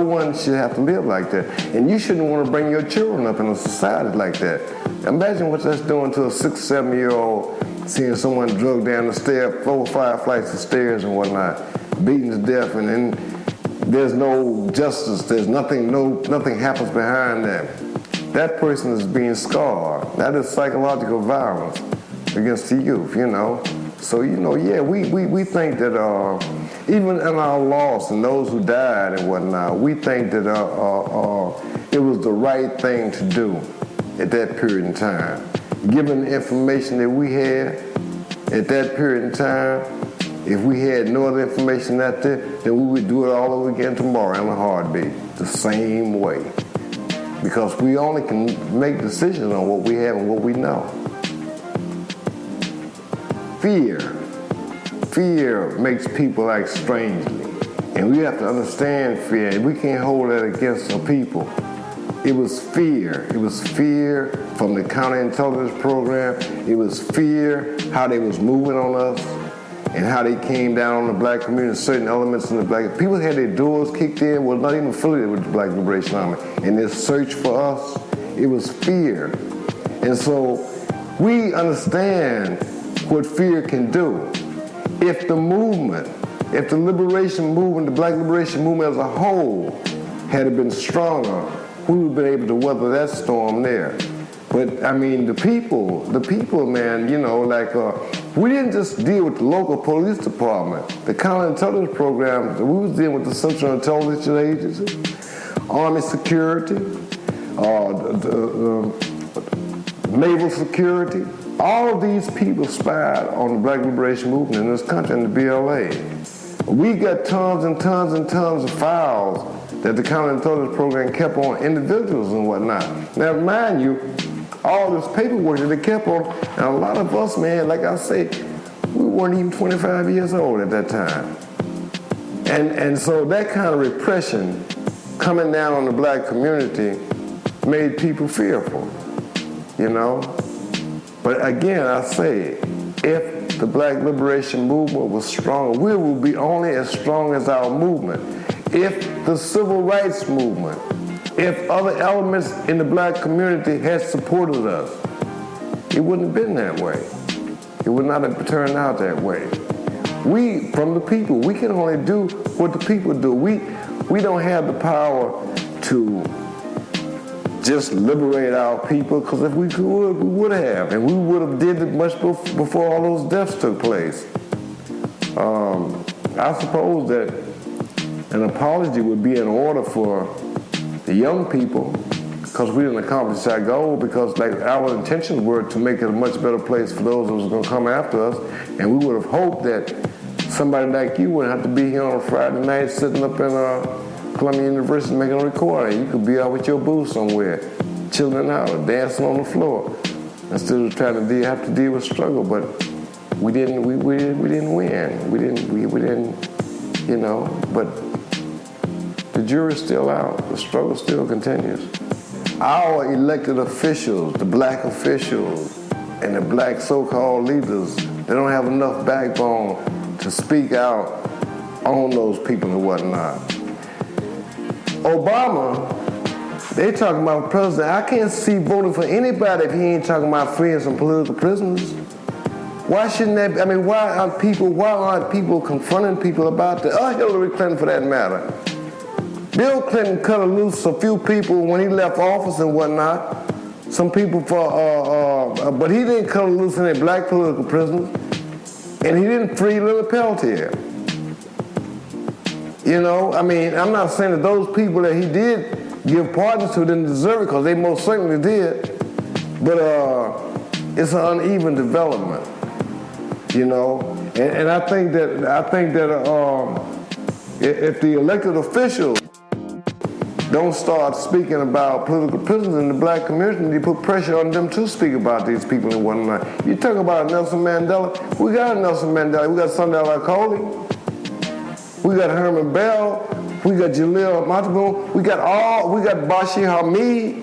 one should have to live like that. And you shouldn't want to bring your children up in a society like that. Imagine what that's doing to a 6 or 7-year-old, seeing someone drugged down the stair, 4 or 5 flights of stairs and whatnot, beaten to death, and then there's no justice, there's nothing happens behind that. That person is being scarred. That is psychological violence against the youth, So, we think that even in our loss and those who died and whatnot, we think that it was the right thing to do at that period in time. Given the information that we had at that period in time, if we had no other information out there, then we would do it all over again tomorrow in a heartbeat, the same way. Because we only can make decisions on what we have and what we know. Fear makes people act strangely. And we have to understand fear. We can't hold that against the people. It was fear. It was fear from the counterintelligence program. It was fear how they was moving on us and how they came down on the black community, certain elements in the black. People had their doors kicked in, was not even affiliated with the Black Liberation Army. In this search for us, it was fear. And so we understand what fear can do. If the movement, if the liberation movement, the black liberation movement as a whole, had been stronger, we would have been able to weather that storm there. But I mean, the people, man, you know, like, we didn't just deal with the local police department. The counterintelligence program, we was dealing with the Central Intelligence Agency, Army Security, Naval Security. All of these people spied on the black liberation movement in this country and the BLA. We got tons and tons and tons of files that the counterintelligence program kept on individuals and whatnot. Now, mind you, all this paperwork that they kept on, and a lot of us, man, like I say, we weren't even 25 years old at that time. And so that kind of repression coming down on the black community made people fearful, you know? But again, I say, if the black liberation movement was stronger, we would be only as strong as our movement. If the civil rights movement, if other elements in the black community had supported us, it wouldn't have been that way. It would not have turned out that way. We, from the people, we can only do what the people do. We don't have the power to just liberate our people, because if we could, we would have, and we would have did it much before all those deaths took place. I suppose that an apology would be in order for the young people, because we didn't accomplish our goal, because like our intentions were to make it a much better place for those who was going to come after us, and we would have hoped that somebody like you wouldn't have to be here on a Friday night sitting up in Columbia University making a recording. You could be out with your boo somewhere, chilling out or dancing on the floor, instead of trying to have to deal with struggle. But we didn't win. We didn't, you know, but the jury's still out. The struggle still continues. Our elected officials, the black officials, and the black so-called leaders, they don't have enough backbone to speak out on those people and whatnot. Obama, they talking about president. I can't see voting for anybody if he ain't talking about freeing some political prisoners. Why shouldn't that be? I mean, why aren't people confronting people about that? Hillary Clinton for that matter. Bill Clinton cut loose a few people when he left office and whatnot. Some people but he didn't cut loose any black political prisoners. And he didn't free Lily Peltier. You know, I mean, I'm not saying that those people that he did give pardons to didn't deserve it, because they most certainly did. But it's an uneven development, you know. And I think that if the elected officials don't start speaking about political prisoners in the black community, they put pressure on them to speak about these people and whatnot. You talk about Nelson Mandela. We got Nelson Mandela. We got Sundar Kohli. We got Herman Bell. We got Jalil Montgomery. We got Bashir Hamid.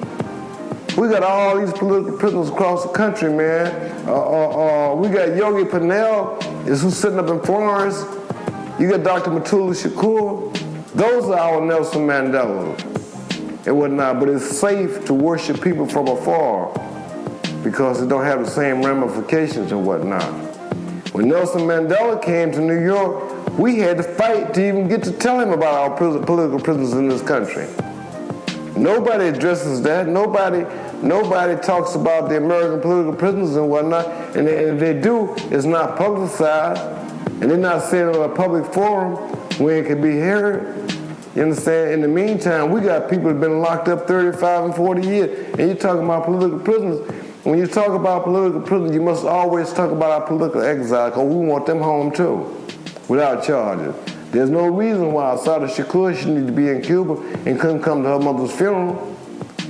We got all these political prisoners across the country, man. We got Yogi Pinell, who's sitting up in Florence. You got Dr. Mutulu Shakur. Those are our Nelson Mandela and whatnot. But it's safe to worship people from afar because it don't have the same ramifications and whatnot. When Nelson Mandela came to New York, we had to fight to even get to tell him about our political prisoners in this country. Nobody addresses that. Nobody talks about the American political prisoners and whatnot. And if they do, it's not publicized. And they're not saying it on a public forum where it can be heard. You understand? In the meantime, we got people that have been locked up 35 and 40 years. And you're talking about political prisoners. When you talk about political prisoners, you must always talk about our political exile, because we want them home too, without charges. There's no reason why Assata Shakur should need to be in Cuba and couldn't come to her mother's funeral,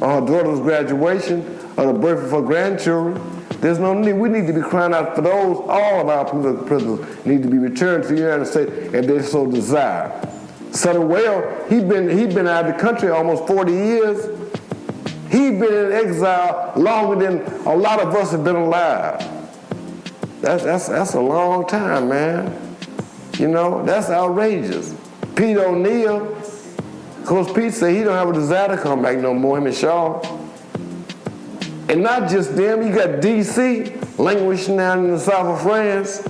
or her daughter's graduation, or the birth of her grandchildren. There's no need. We need to be crying out for those. All of our political prisoners need to be returned to the United States if they so desire. Sutter Whale, he's been out of the country almost 40 years. He's been in exile longer than a lot of us have been alive. That's a long time, man. You know, that's outrageous. Pete O'Neill, of course, Pete said he don't have a desire to come back no more, him and Shaw. And not just them, you got D.C. languishing down in the south of France.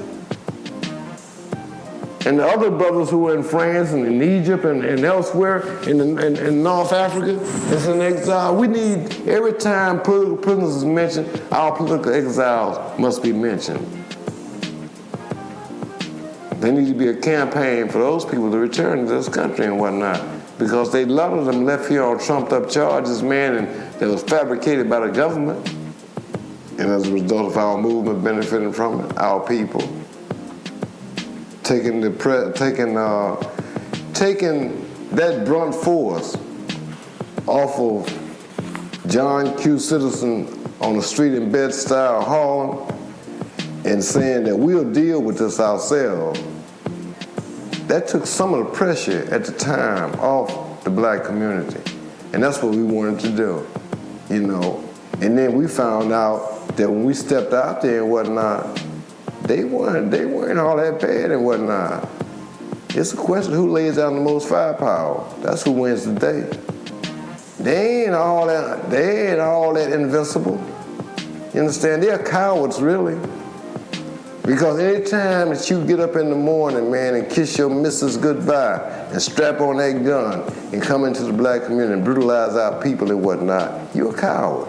and the other brothers who were in France and in Egypt and elsewhere in North Africa that's in exile. We need, every time political prisoners is mentioned, our political exiles must be mentioned. There needs to be a campaign for those people to return to this country and whatnot, because a lot of them left here on trumped up charges, man, and that was fabricated by the government. And as a result of our movement benefiting from it, our people, taking that brunt force off of John Q. Citizen on the street in Bed-Stuy, Harlem, and saying that we'll deal with this ourselves. That took some of the pressure at the time off the black community. And that's what we wanted to do, you know. And then we found out that when we stepped out there and whatnot, they weren't all that bad and whatnot. It's a question of who lays down the most firepower. That's who wins the day. They ain't all that invincible. You understand? They're cowards, really. Because any time that you get up in the morning, man, and kiss your missus goodbye and strap on that gun and come into the black community and brutalize our people and whatnot, you're a coward.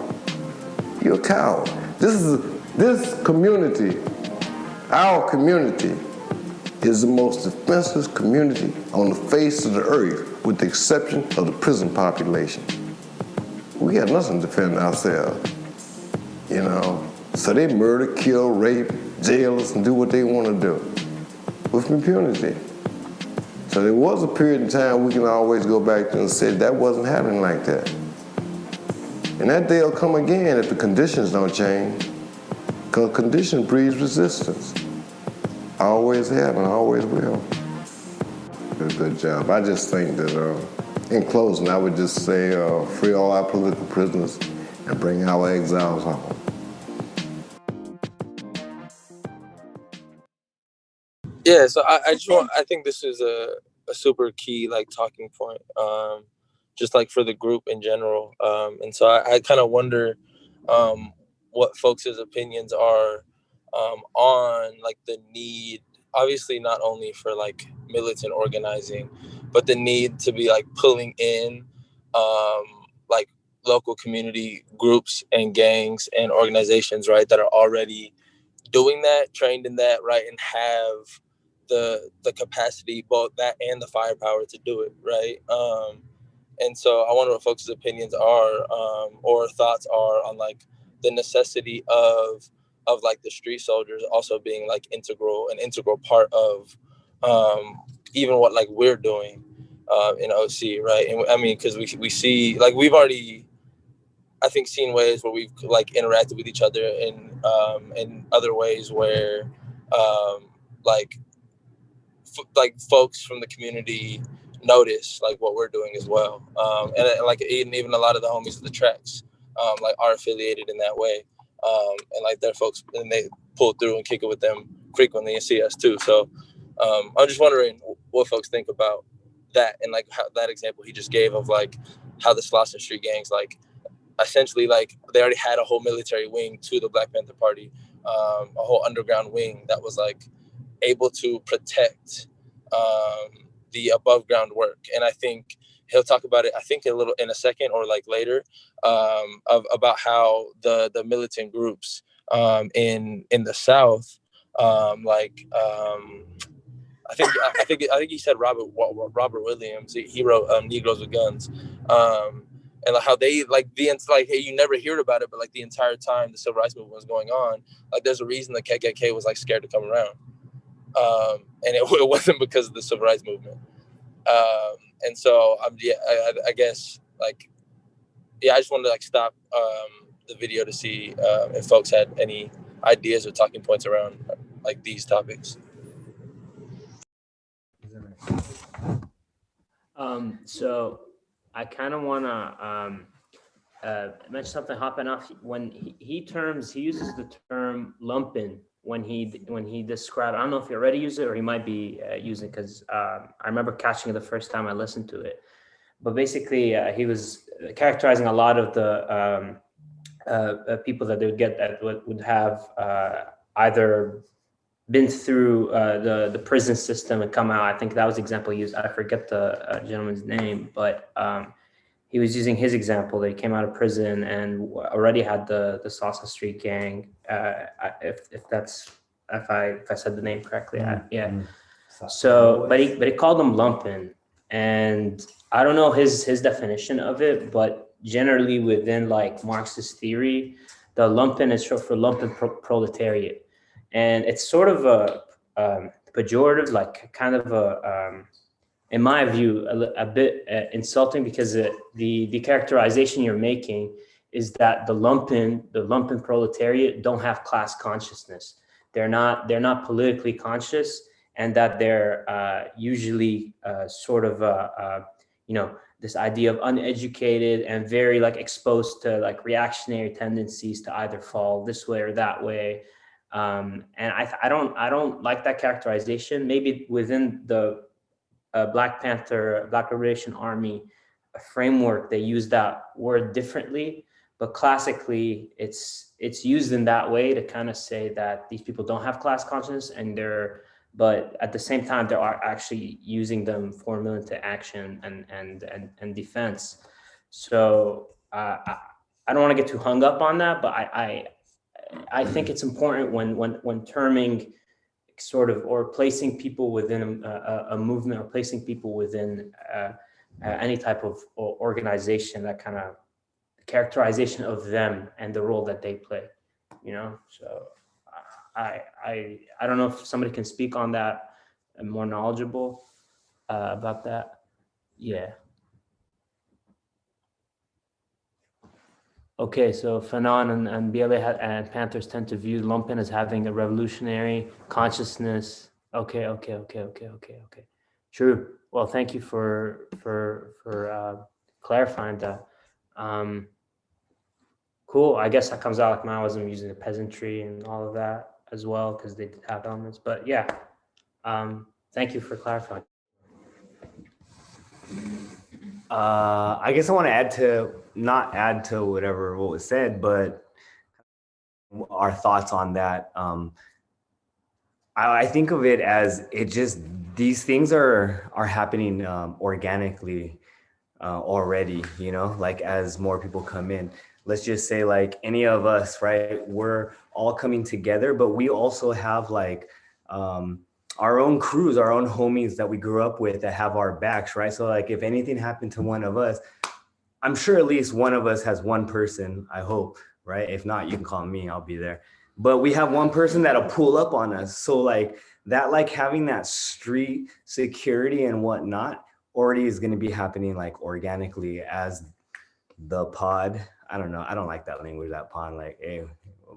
You're a coward. This community, our community, is the most defenseless community on the face of the earth, with the exception of the prison population. We got nothing to defend ourselves, you know. So they murder, kill, rape, jail us, and do what they want to do with impunity. So there was a period in time we can always go back to and say that wasn't happening like that. And that day will come again if the conditions don't change, because condition breeds resistance. Always have and always will. Good job. I just think that, in closing, I would just say free all our political prisoners and bring our exiles home. Yeah, so I think this is a super key like talking point, just like for the group in general. And so I kind of wonder what folks' opinions are on like the need, obviously not only for like militant organizing, but the need to be like pulling in like local community groups and gangs and organizations, right, that are already doing that, trained in that, right, and have the capacity, both that and the firepower to do it, right? And so I wonder what folks' opinions are or thoughts are on like the necessity of like the street soldiers also being like an integral part of even what like we're doing in OC, right? And I mean, because we see like we've already, I think, seen ways where we've like interacted with each other in other ways where like folks from the community notice like what we're doing as well, and like even a lot of the homies of the tracks like are affiliated in that way, and like their folks, and they pull through and kick it with them frequently and see us too. So I'm just wondering what folks think about that, and like how that example he just gave of like how the Slauson Street gangs like essentially like they already had a whole military wing to the Black Panther Party, a whole underground wing that was like able to protect the above ground work. And I think he'll talk about it, I think a little in a second or like later, about how the militant groups in the South, I think he said Robert Williams. He wrote Negroes with Guns, and like how they like hey, you never hear about it, but like the entire time the civil rights movement was going on, like there's a reason the KKK was like scared to come around, and it wasn't because of the civil rights movement. And so I guess like I just wanted to like stop the video to see if folks had any ideas or talking points around like these topics. So I kind of want to mention something hopping off. When he uses the term lumpen when he described, I don't know if he already used it or he might be using it, because I remember catching it the first time I listened to it. But basically, he was characterizing a lot of the people that they would get that would have either been through the prison system and come out. I think that was the example used. I forget the gentleman's name, but he was using his example that he came out of prison and already had the Salsa Street gang. If I said the name correctly, yeah. So, but he called them lumpen, and I don't know his definition of it, but generally within like Marxist theory, the lumpen is short for lumpen proletariat, and it's sort of a pejorative, like kind of a in my view, a bit insulting, because the characterization you're making is that the lumpen proletariat don't have class consciousness. They're not politically conscious, and that they're usually sort of this idea of uneducated and very like exposed to like reactionary tendencies to either fall this way or that way. And I don't like that characterization. Maybe within the Black Panther, Black Liberation Army framework, they use that word differently, but classically it's used in that way to kind of say that these people don't have class consciousness, but at the same time they are actually using them for militant action and defense. So I don't want to get too hung up on that, but I think it's important when terming sort of, or placing people within a movement, or placing people within any type of organization, that kind of characterization of them and the role that they play, so I don't know if somebody can speak on that and more knowledgeable about that. Yeah. Okay, so Fanon and BLA and Panthers tend to view lumpen as having a revolutionary consciousness. Okay. True. Well, thank you for clarifying that. Cool. I guess that comes out like Maoism using the peasantry and all of that as well, because they did have elements. But yeah, thank you for clarifying. I guess I want to not add to what was said, but our thoughts on that. I think of it as these things are happening organically already, like as more people come in. Let's just say like any of us, right? We're all coming together, but we also have like our own crews, our own homies that we grew up with that have our backs, right? So like if anything happened to one of us, I'm sure at least one of us has one person, I hope, right? If not, you can call me, I'll be there. But we have one person that'll pull up on us. So like that, like having that street security and whatnot already is going to be happening like organically as the pod. I don't know. I don't like that language, that pod, like, hey,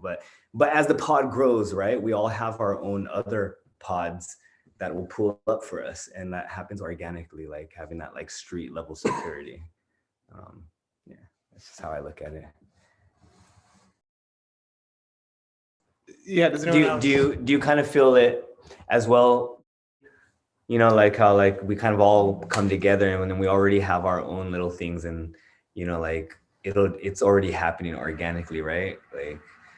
but as the pod grows, right? We all have our own other pods that will pull up for us. And that happens organically, like having that like street level security. Yeah, that's just how I look at it. Yeah, do you kind of feel it as well, like how like we kind of all come together and then we already have our own little things, and like it's already happening organically, right?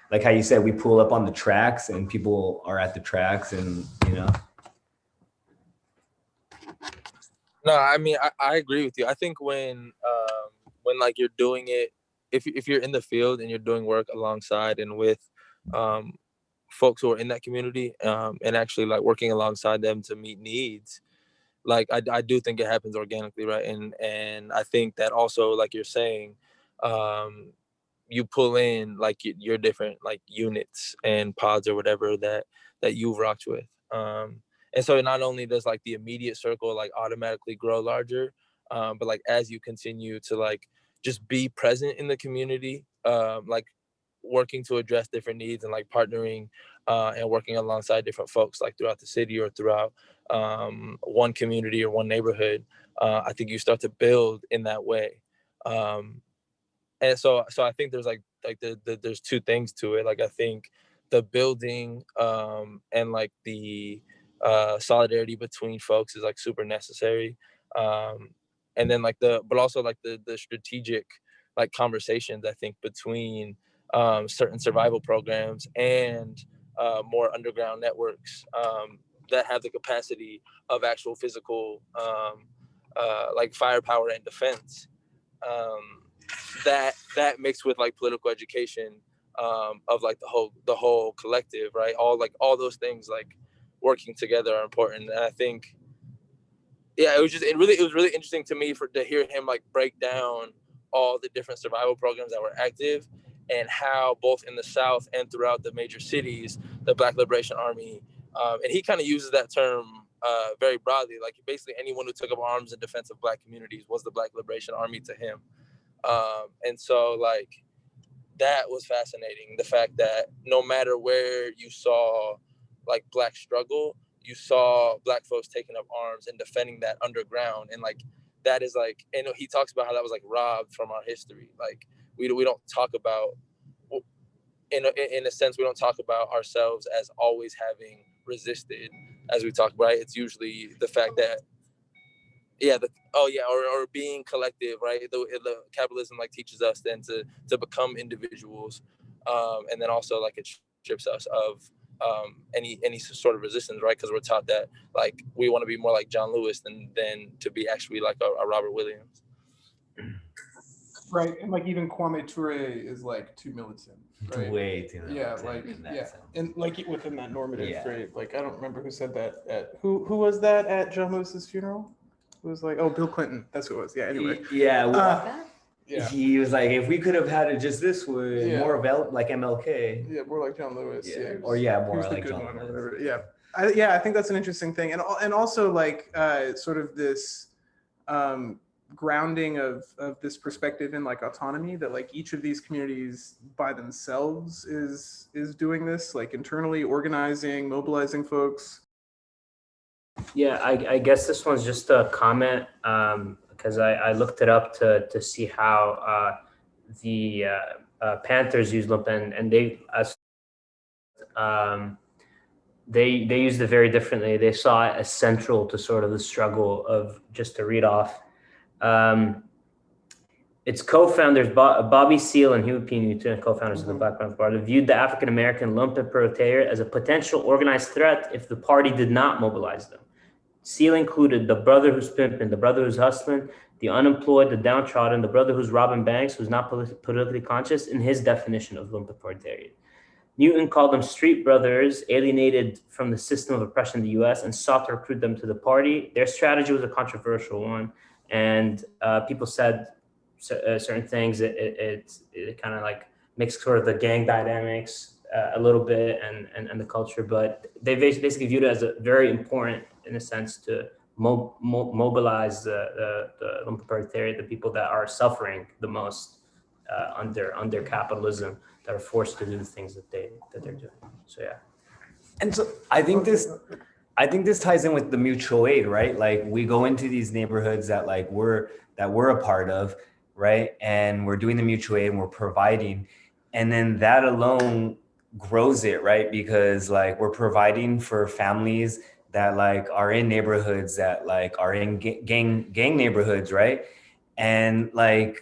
Like how you said, we pull up on the tracks and people are at the tracks, and No, I mean, I agree with you. I think when like you're doing it, if you're in the field and you're doing work alongside and with folks who are in that community, and actually like working alongside them to meet needs, like I do think it happens organically, right? And I think that also, like you're saying, you pull in like your different like units and pods or whatever that you've rocked with. And so not only does like the immediate circle like automatically grow larger, but like as you continue to like just be present in the community, like working to address different needs and like partnering and working alongside different folks like throughout the city or throughout one community or one neighborhood, I think you start to build in that way. And so I think there's like there's two things to it. Like I think the building and like the solidarity between folks is like super necessary. And then like but also like the strategic like conversations, I think, between certain survival programs and more underground networks that have the capacity of actual physical like firepower and defense. That mixed with like political education of like the whole collective, right? All those things like working together are important. And I think, yeah, it was really interesting to me to hear him like break down all the different survival programs that were active and how both in the South and throughout the major cities, the Black Liberation Army, and he kind of uses that term very broadly, like basically anyone who took up arms in defense of Black communities was the Black Liberation Army to him. And so like that was fascinating, the fact that no matter where you saw like Black struggle, you saw Black folks taking up arms and defending that underground. And like that is like, and he talks about how that was like robbed from our history. Like we don't talk about, in a sense, we don't talk about ourselves as always having resisted, as we talk about. It's usually the fact that, or being collective, right? The capitalism like teaches us then to become individuals, and then also like it strips us of any sort of resistance, right? Because we're taught that like we want to be more like John Lewis than to be actually like a Robert Williams. Right, and like even Kwame Ture is like too militant, right? Way too militant. Yeah, like sense. and like within that normative Yeah. frame. Like I don't remember who said that. Who was that at John Lewis's funeral? It was like, oh, Bill Clinton. That's who it was. Yeah. Anyway. Yeah. He was like, if we could have had it just this way, Yeah. more of like MLK. Yeah, more like John Lewis. Yeah. he was- Or he more was the like good John one or Lewis. whatever. Yeah. I think that's an interesting thing, and also like sort of this grounding of this perspective in like autonomy, that like each of these communities by themselves is doing this, like internally organizing, mobilizing folks. Yeah, I guess this one's just a comment because I looked it up to see how the Panthers use lumpen, and they used it very differently. They saw it as central to sort of the struggle of, just to read off. Its co-founders, Bobby Seale and Huey P. Newton, co-founders of the Black Panther Party, viewed the African-American lumpen proletariat as a potential organized threat if the party did not mobilize them. Seale included the brother who's pimping, the brother who's hustling, the unemployed, the downtrodden, the brother who's robbing banks, who's not politically conscious in his definition of lumpen proletariat. Newton called them street brothers, alienated from the system of oppression in the US, and sought to recruit them to the party. Their strategy was a controversial one, and people said certain things. It kind of like mixed sort of the gang dynamics a little bit and the culture, but they basically viewed it as a very important, in a sense, to mobilize the lumpen proletariat, the people that are suffering the most under capitalism, that are forced to do the things that they're doing. So yeah. And so I think this ties in with the mutual aid, right? Like we go into these neighborhoods that like we're a part of, right? And we're doing the mutual aid and we're providing, and then that alone grows it, right? Because like we're providing for families that like are in neighborhoods that like are in gang neighborhoods, right? And like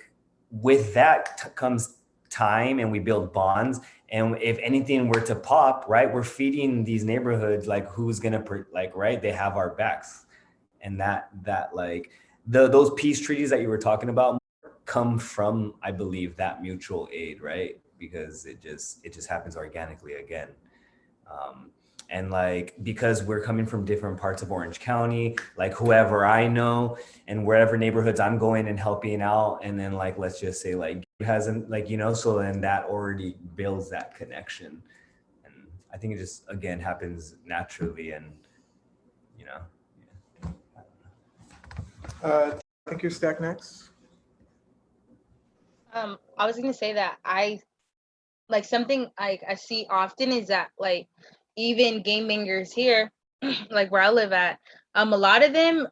with that comes time, and we build bonds. And if anything were to pop, right, we're feeding these neighborhoods like who's gonna right, they have our backs. And that like those peace treaties that you were talking about come from, I believe, that mutual aid, right? Because it just happens organically again. And like, because we're coming from different parts of Orange County, like whoever I know and wherever neighborhoods I'm going and helping out, and then like, let's just say like hasn't, like, you know, so then that already builds that connection. And I think it just, again, happens naturally. And, you know, I think you're Stack next. I was gonna say that something I see often is that like even game bangers here, like where I live at, a lot of them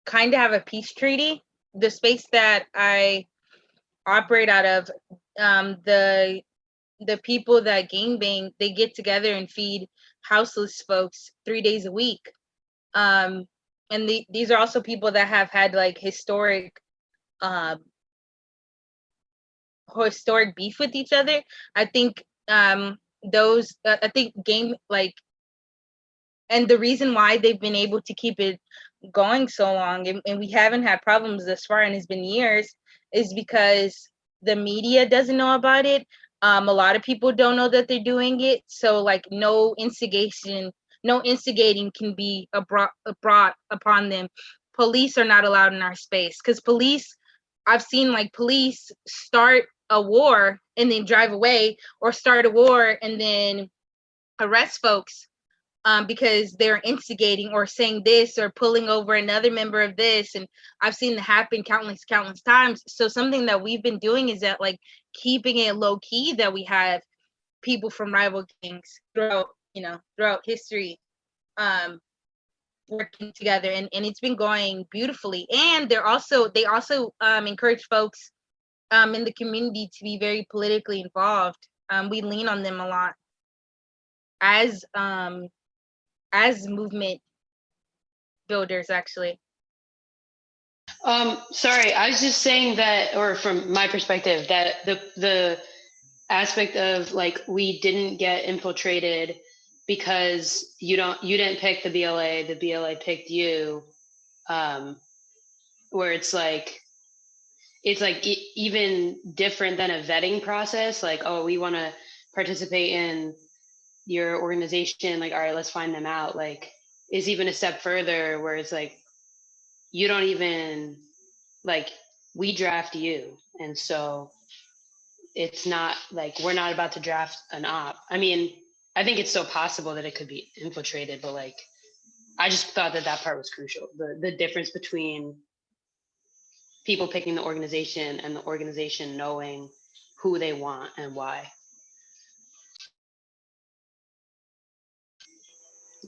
kind of have a peace treaty. The space that I operate out of, the people that game bang, they get together and feed houseless folks 3 days a week. And these are also people that have had like historic beef with each other. I think those I think game like, and the reason why they've been able to keep it going so long, and we haven't had problems this far, and it's been years, is because the media doesn't know about it. A lot of people don't know that they're doing it, so like no instigating can be brought upon them. Police are not allowed in our space because I've seen like police start a war and then drive away, or start a war and then arrest folks because they're instigating or saying this or pulling over another member of this. And I've seen it happen countless times. So something that we've been doing is that like keeping it low key, that we have people from rival gangs throughout history working together, and it's been going beautifully. And they also encourage folks in the community to be very politically involved. We lean on them a lot as movement builders, actually. Sorry, I was just saying that, or from my perspective, that the aspect of like we didn't get infiltrated because you didn't pick the BLA picked you, where it's like even different than a vetting process, like, oh, we want to participate in your organization, like, all right, let's find them out, like, is even a step further, where it's like you don't even, like, we draft you, and so it's not like we're not about to draft an op. I mean, I think it's so possible that it could be infiltrated, but like I just thought that part was crucial, the difference between people picking the organization and the organization knowing who they want and why.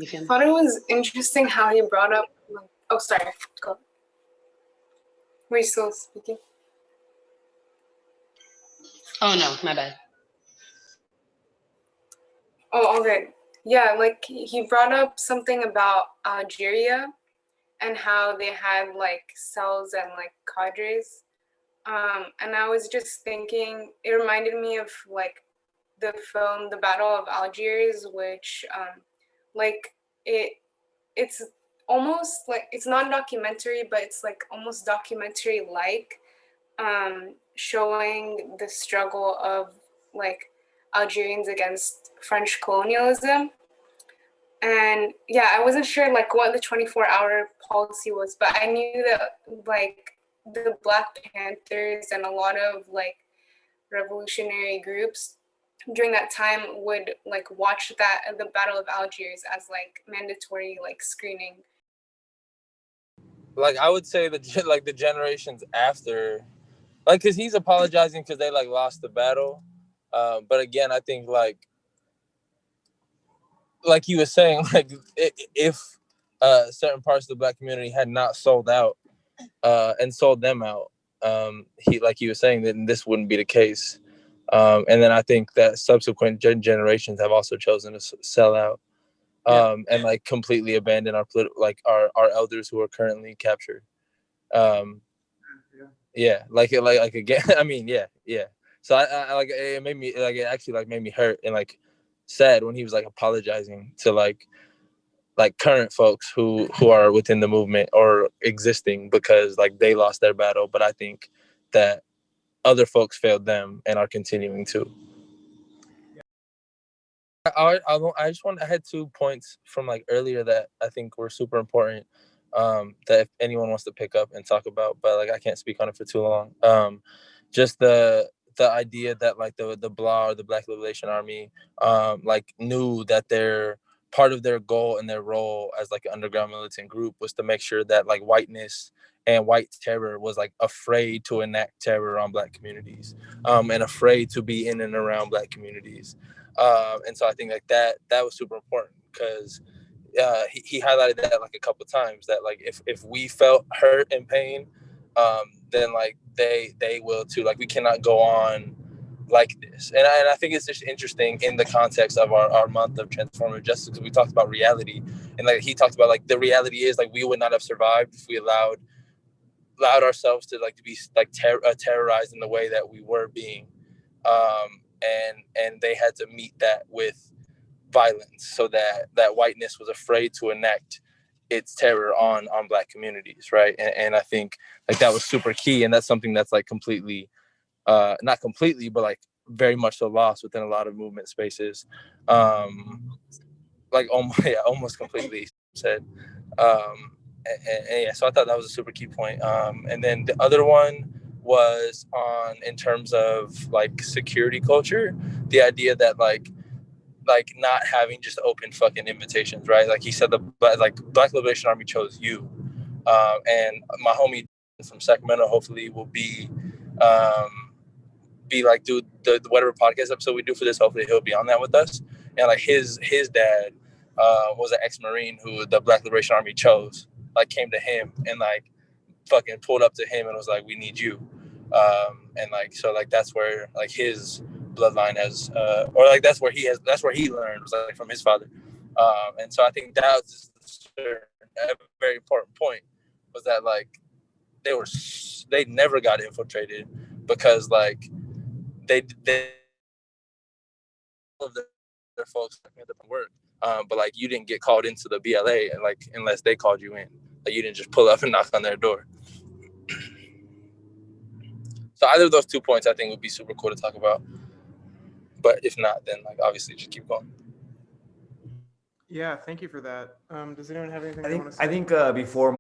I thought it was interesting how he brought up, like, oh, sorry, go. Were you still speaking? Oh no, my bad. Oh, all good. Yeah, like he brought up something about Algeria and how they had like cells and like cadres. And I was just thinking, it reminded me of like the film The Battle of Algiers, which like it's almost like, it's not documentary, but it's like almost documentary like, showing the struggle of like Algerians against French colonialism. And yeah, I wasn't sure like what the 24-hour policy was, but I knew that like the Black Panthers and a lot of like revolutionary groups during that time would like watch the Battle of Algiers as like mandatory like screening. Like I would say that like the generations after, like, cause he's apologizing because they like lost the battle, but again, I think like he was saying, like if certain parts of the Black community had not sold out and sold them out, he was saying that this wouldn't be the case. And then I think that subsequent generations have also chosen to sell out and like completely abandon our our elders who are currently captured. Like again, I mean, yeah. So I like, it made me like, it actually like made me hurt and like sad when he was like apologizing to like current folks who are within the movement or existing because like they lost their battle. But I think that other folks failed them and are continuing to. I had 2 points from like earlier that I think were super important, that if anyone wants to pick up and talk about, but like I can't speak on it for too long. Just the idea that like the BLA, or the Black Liberation Army, like knew that their part of their goal and their role as like an underground militant group was to make sure that like whiteness and white terror was like afraid to enact terror on Black communities, and afraid to be in and around Black communities. And so I think like that was super important because he highlighted that like a couple of times, that like if we felt hurt and pain, then like they will too. Like we cannot go on like this. And I think it's just interesting in the context of our month of transformative justice, because we talked about reality, and like he talked about like the reality is like we would not have survived if we allowed ourselves to like to be like terrorized in the way that we were being. and they had to meet that with violence, so that whiteness was afraid to enact its terror on Black communities, right? And I think like that was super key, and that's something that's like completely, not completely, but like very much so lost within a lot of movement spaces, like almost completely said. And yeah, so I thought that was a super key point. And then the other one was on in terms of like security culture, the idea that like not having just open fucking invitations, right? Like he said, the Black Liberation Army chose you, and my homie from Sacramento hopefully will be like, do the whatever podcast episode we do for this. Hopefully he'll be on that with us. And like his dad was an ex-Marine who the Black Liberation Army chose, like came to him and like fucking pulled up to him and was like, we need you. And like, so like, that's where like his bloodline has, or like, that's where he learned, was like from his father. And so I think that was a very important point, was that like, they never got infiltrated because like they all of their folks at the work, but like you didn't get called into the BLA, and like unless they called you in, like you didn't just pull up and knock on their door. So either of those 2 points I think would be super cool to talk about, but if not, then like obviously just keep going. Yeah, thank you for that. Does anyone have anything they want to say? I think before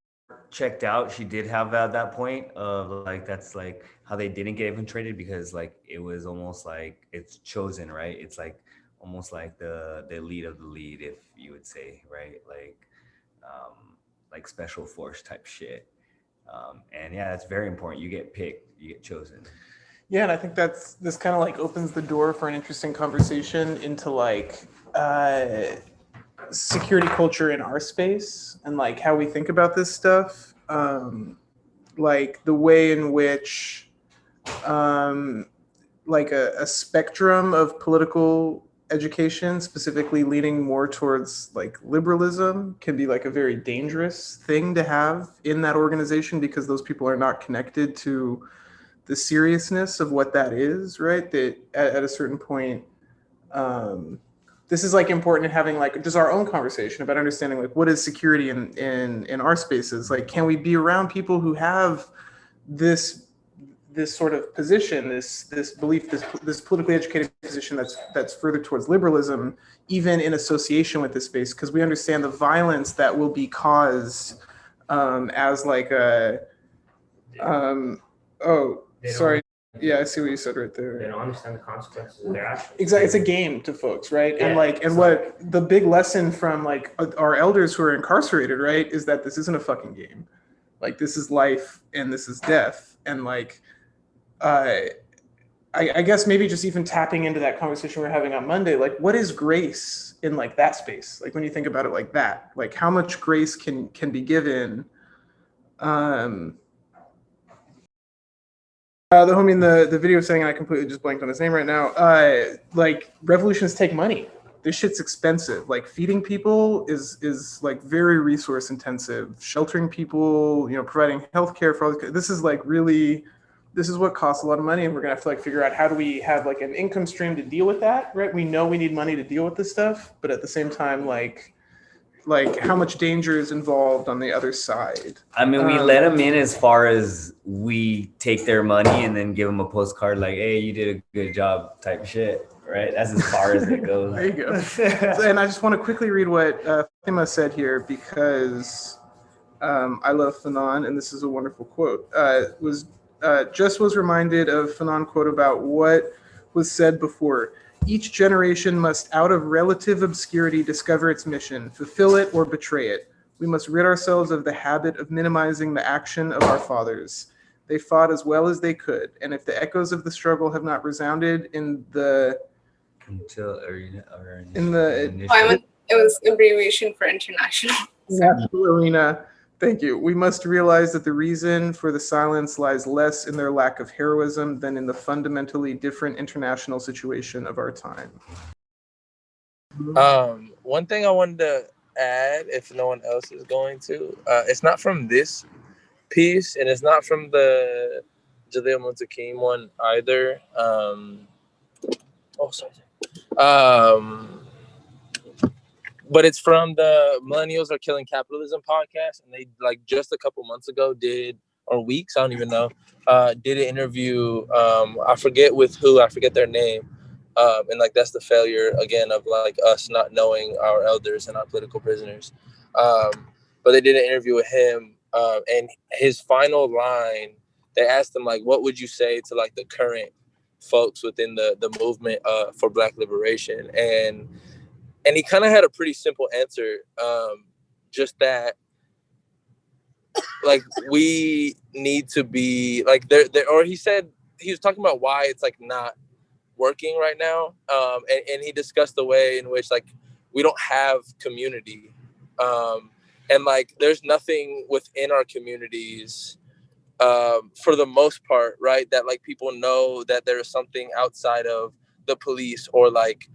checked out, she did have that point of like, that's like how they didn't get infiltrated, because like it was almost like it's chosen, right? It's like almost like the lead of the lead, if you would say, right? Like special force type shit. And yeah, that's very important. You get picked, you get chosen. Yeah, and I think this kind of like opens the door for an interesting conversation into like security culture in our space and like how we think about this stuff. Like the way in which like a spectrum of political education, specifically leaning more towards like liberalism, can be like a very dangerous thing to have in that organization, because those people are not connected to the seriousness of what that is, right? That at a certain point, this is like important in having like just our own conversation about understanding like what is security in our spaces. Like, can we be around people who have this sort of position, this belief, this politically educated position that's further towards liberalism, even in association with this space, because we understand the violence that will be caused as like a sorry. Yeah, I see what you said right there. They don't understand the consequences of their actions. Exactly, it's a game to folks, right? Yeah, and like, and what the big lesson from like our elders who are incarcerated, right, is that this isn't a fucking game. Like, this is life and this is death. And like, I guess maybe just even tapping into that conversation we're having on Monday, like, what is grace in like that space? Like, when you think about it like that, like how much grace can be given? The homie in the video saying, and I completely just blanked on his name right now, like revolutions take money. This shit's expensive. Like feeding people is like very resource intensive. Sheltering people, providing healthcare for all this is like really, this is what costs a lot of money, and we're gonna have to like figure out how do we have like an income stream to deal with that, right? We know we need money to deal with this stuff, but at the same time, like how much danger is involved on the other side. I mean, we let them in as far as we take their money and then give them a postcard like, hey, you did a good job type shit, right? That's as far as it goes. There you go. And I just want to quickly read what Fatima said here, because I love Fanon, and this is a wonderful quote. Just was reminded of Fanon quote about what was said before. Each generation must, out of relative obscurity, discover its mission, fulfill it, or betray it. We must rid ourselves of the habit of minimizing the action of our fathers. They fought as well as they could, and if the echoes of the struggle have not resounded in the it was abbreviation for international arena. Thank you. We must realize that the reason for the silence lies less in their lack of heroism than in the fundamentally different international situation of our time. One thing I wanted to add, if no one else is going to, it's not from this piece, and it's not from the Jaleel Muntaqim one either. Oh, sorry. But it's from the Millennials Are Killing Capitalism podcast, and they like just a couple months ago or weeks, I don't even know, did an interview. I forget with who, I forget their name. And like that's the failure again of like us not knowing our elders and our political prisoners. But they did an interview with him, and his final line, they asked him like, what would you say to like the current folks within the movement for Black liberation? And he kind of had a pretty simple answer, just that like we need to be like there, or he said he was talking about why it's like not working right now, and he discussed the way in which like we don't have community, and like there's nothing within our communities, for the most part, right, that like people know that there is something outside of the police or like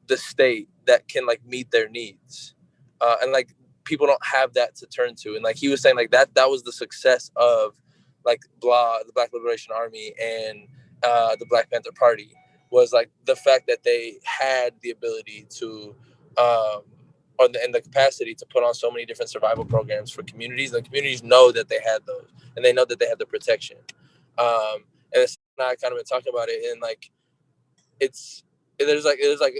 the state that can like meet their needs, and like people don't have that to turn to. And like he was saying like that was the success of like the Black Liberation Army and the Black Panther Party, was like the fact that they had the ability to and the capacity to put on so many different survival programs for communities. The communities know that they had those, and they know that they have the protection. And it's not kind of been talking about it, and like there's like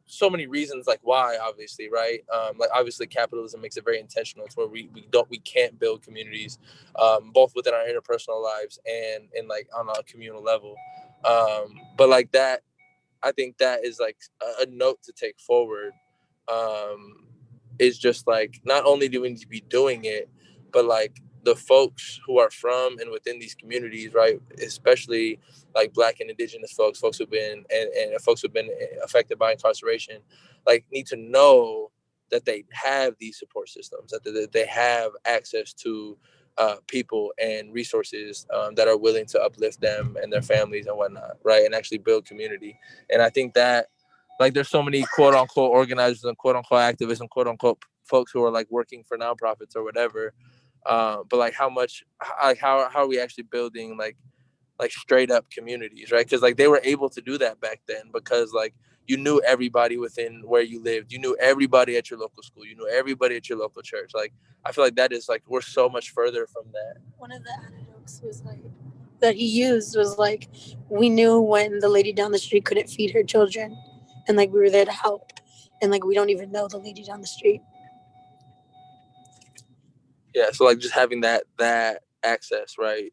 so many reasons like why, obviously, right? Like obviously capitalism makes it very intentional. It's where we can't build communities, both within our interpersonal lives and like on a communal level. But like that, I think that is like a note to take forward. Is just like not only do we need to be doing it, but like the folks who are from and within these communities, right, especially like Black and Indigenous folks who've been and folks who've been affected by incarceration, like need to know that they have these support systems, that they have access to people and resources that are willing to uplift them and their families and whatnot, right, and actually build community. And I think that like there's so many quote unquote organizers and quote unquote activists and quote unquote folks who are like working for nonprofits or whatever, but like how are we actually building like straight up communities, right? Because like they were able to do that back then because like you knew everybody within where you lived, you knew everybody at your local school, you knew everybody at your local church. Like I feel like that is like we're so much further from that. One of the anecdotes was like that he used was like, we knew when the lady down the street couldn't feed her children, and like we were there to help, and like we don't even know the lady down the street. Yeah, so like just having that access, right,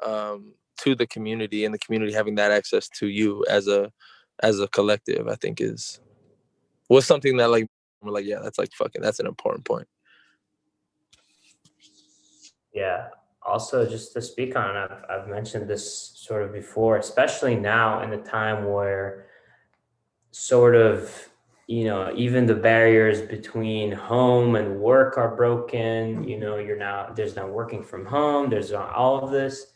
to the community, and the community having that access to you as a collective, I think was something that like we're like, yeah, that's like fucking, that's an important point. Yeah. Also, just to speak on it, I've mentioned this sort of before, especially now in the time where sort of, you know, even the barriers between home and work are broken. You know, there's now working from home, there's all of this.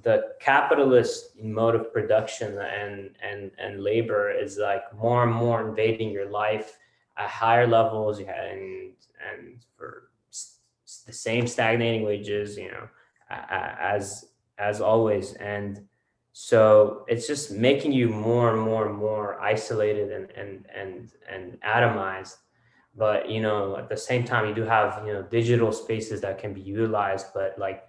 The capitalist mode of production and labor is like more and more invading your life at higher levels, and for the same stagnating wages, you know, as always. And so it's just making you more and more and more isolated and atomized. But, you know, at the same time, you do have, you know, digital spaces that can be utilized, but like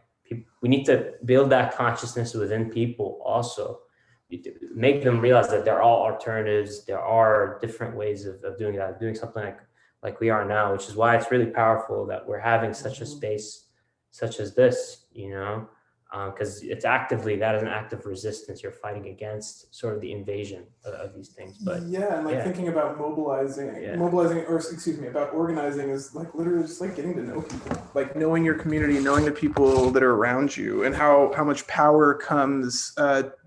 we need to build that consciousness within people also, make them realize that there are alternatives, there are different ways of doing that, doing something like we are now, which is why it's really powerful that we're having such a space such as this, you know, because it's actively, that is an act of resistance. You're fighting against sort of the invasion of these things. But yeah, and like thinking about mobilizing, or excuse me, about organizing is like literally just like getting to know people, like knowing your community, knowing the people that are around you, and how much power comes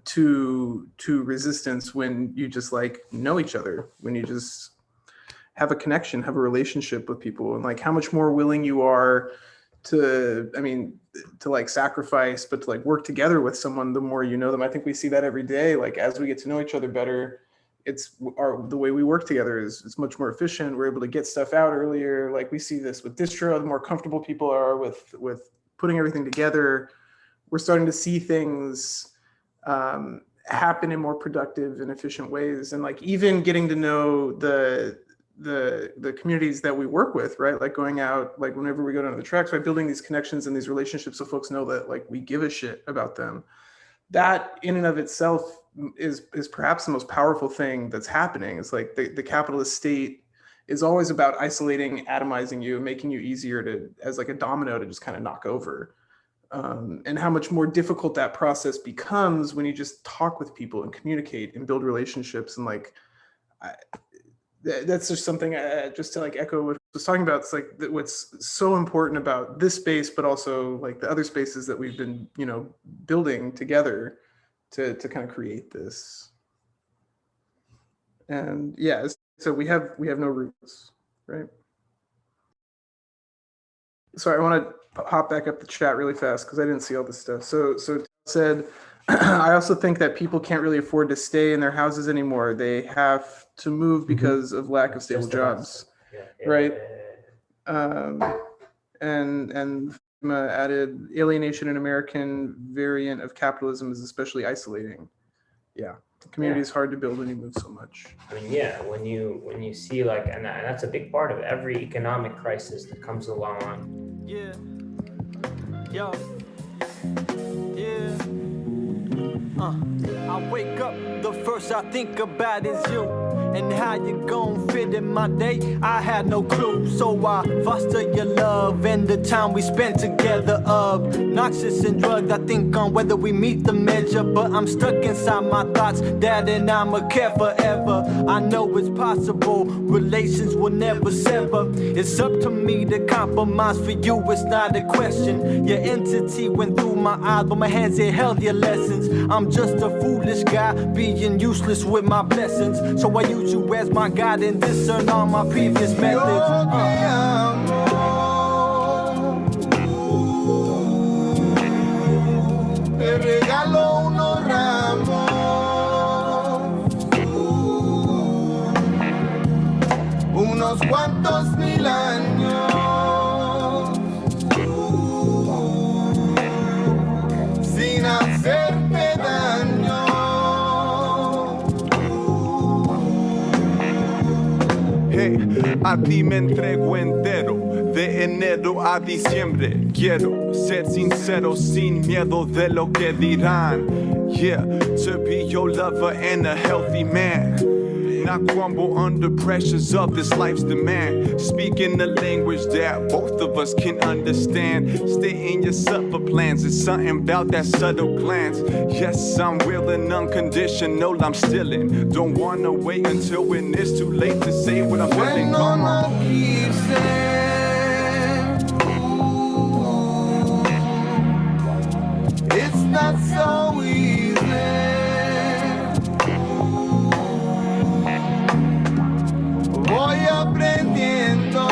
to resistance when you just like know each other, when you just have a connection, have a relationship with people, and like how much more willing you are to like sacrifice, but to like work together with someone the more you know them. I think we see that every day. Like as we get to know each other better, the way we work together is much more efficient. We're able to get stuff out earlier. Like we see this with Distro, the more comfortable people are with putting everything together, we're starting to see things happen in more productive and efficient ways. And like even getting to know the communities that we work with, right? Like going out, like whenever we go down to the tracks, right? Building these connections and these relationships so folks know that like we give a shit about them. That in and of itself is perhaps the most powerful thing that's happening. It's like the capitalist state is always about isolating, atomizing you, making you easier to, as like a domino to just kind of knock over. And how much more difficult that process becomes when you just talk with people and communicate and build relationships. And like, that's just something just to like echo what I was talking about. It's like what's so important about this space, but also like the other spaces that we've been, you know, building together to kind of create this. And yeah, so we have no roots, right? Sorry, I want to hop back up the chat really fast because I didn't see all this stuff. So said, I also think that people can't really afford to stay in their houses anymore. They have to move because of lack of stable jobs, right? And added, alienation, an American variant of capitalism, is especially isolating. Yeah, the community is hard to build when you move so much. I mean, yeah, when you see like, and that's a big part of every economic crisis that comes along. Yeah. Yo. Yeah. I wake up, the first I think about is you. And how you gon' fit in my day, I had no clue. So I foster your love and the time we spent together. Obnoxious and drugged, I think on whether we meet the measure. But I'm stuck inside my thoughts, that and I'ma care forever. I know it's possible, relations will never sever. It's up to me to compromise for you, it's not a question. Your entity went through my eyes, but my hands it held your lessons. I'm just a foolish guy, being useless with my blessings. So I use you as my guide and discern all my previous methods. Te regalo unos ramos, unos cuantos mil años, sin hacerte daño. Hey, a ti me entrego entero, de enero a diciembre. Quiero ser sincero, sin miedo de lo que dirán. Yeah, to be your lover and a healthy man. Not crumble under pressures of this life's demand. Speaking the language that both of us can understand. Stay in your supper plans, it's something about that subtle glance. Yes, I'm willing, unconditional, I'm still in. Don't wanna wait until when it's too late to say what I'm feeling. Come on. It's not so easy. Voy aprendiendo.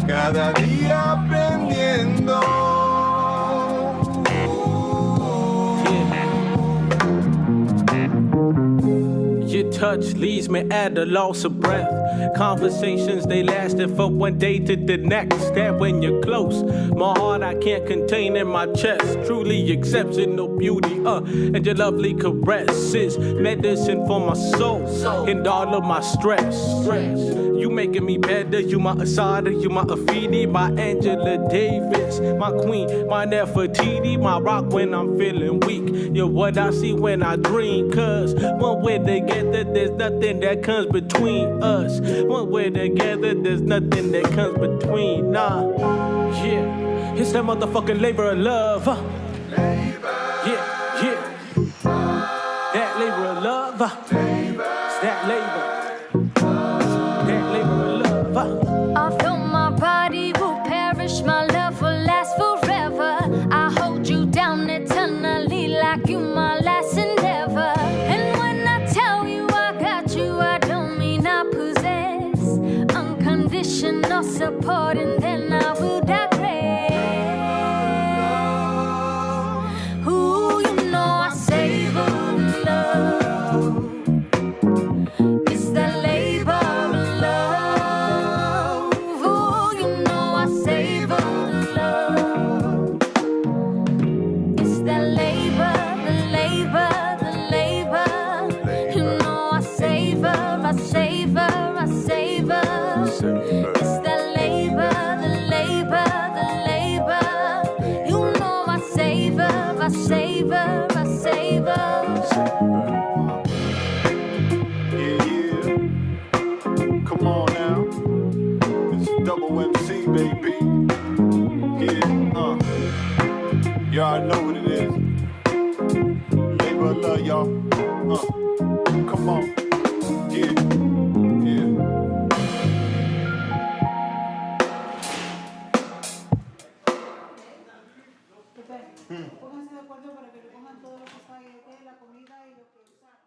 Cada día aprendiendo. Your touch leaves me at a loss of breath. Conversations, they lasted from one day to the next. That when you're close, my heart I can't contain in my chest. Truly exceptional beauty, and your lovely caresses. Medicine for my soul, and all of my stress. You making me better, you my Asada, you my Afidi, my Angela Davis, my queen, my Nefertiti, my rock when I'm feeling weak. You're what I see when I dream, cause when we're together, there's nothing that comes between us. When we're together, there's nothing that comes between, yeah. It's that motherfucking labor of love, Yeah. That labor of love, It's that labor. I feel my body will perish, my love will last forever. I hold you down eternally like you my last endeavor. And when I tell you I got you, I don't mean I possess unconditional support, and then I will digress. Ooh, you know I savor love. It's You already know what it is. Labor of love, y'all. Come on. Yeah. Yeah. Pónganse de acuerdo para que recojan todo lo que está ahí, ¿ok? La comida y lo que usaron.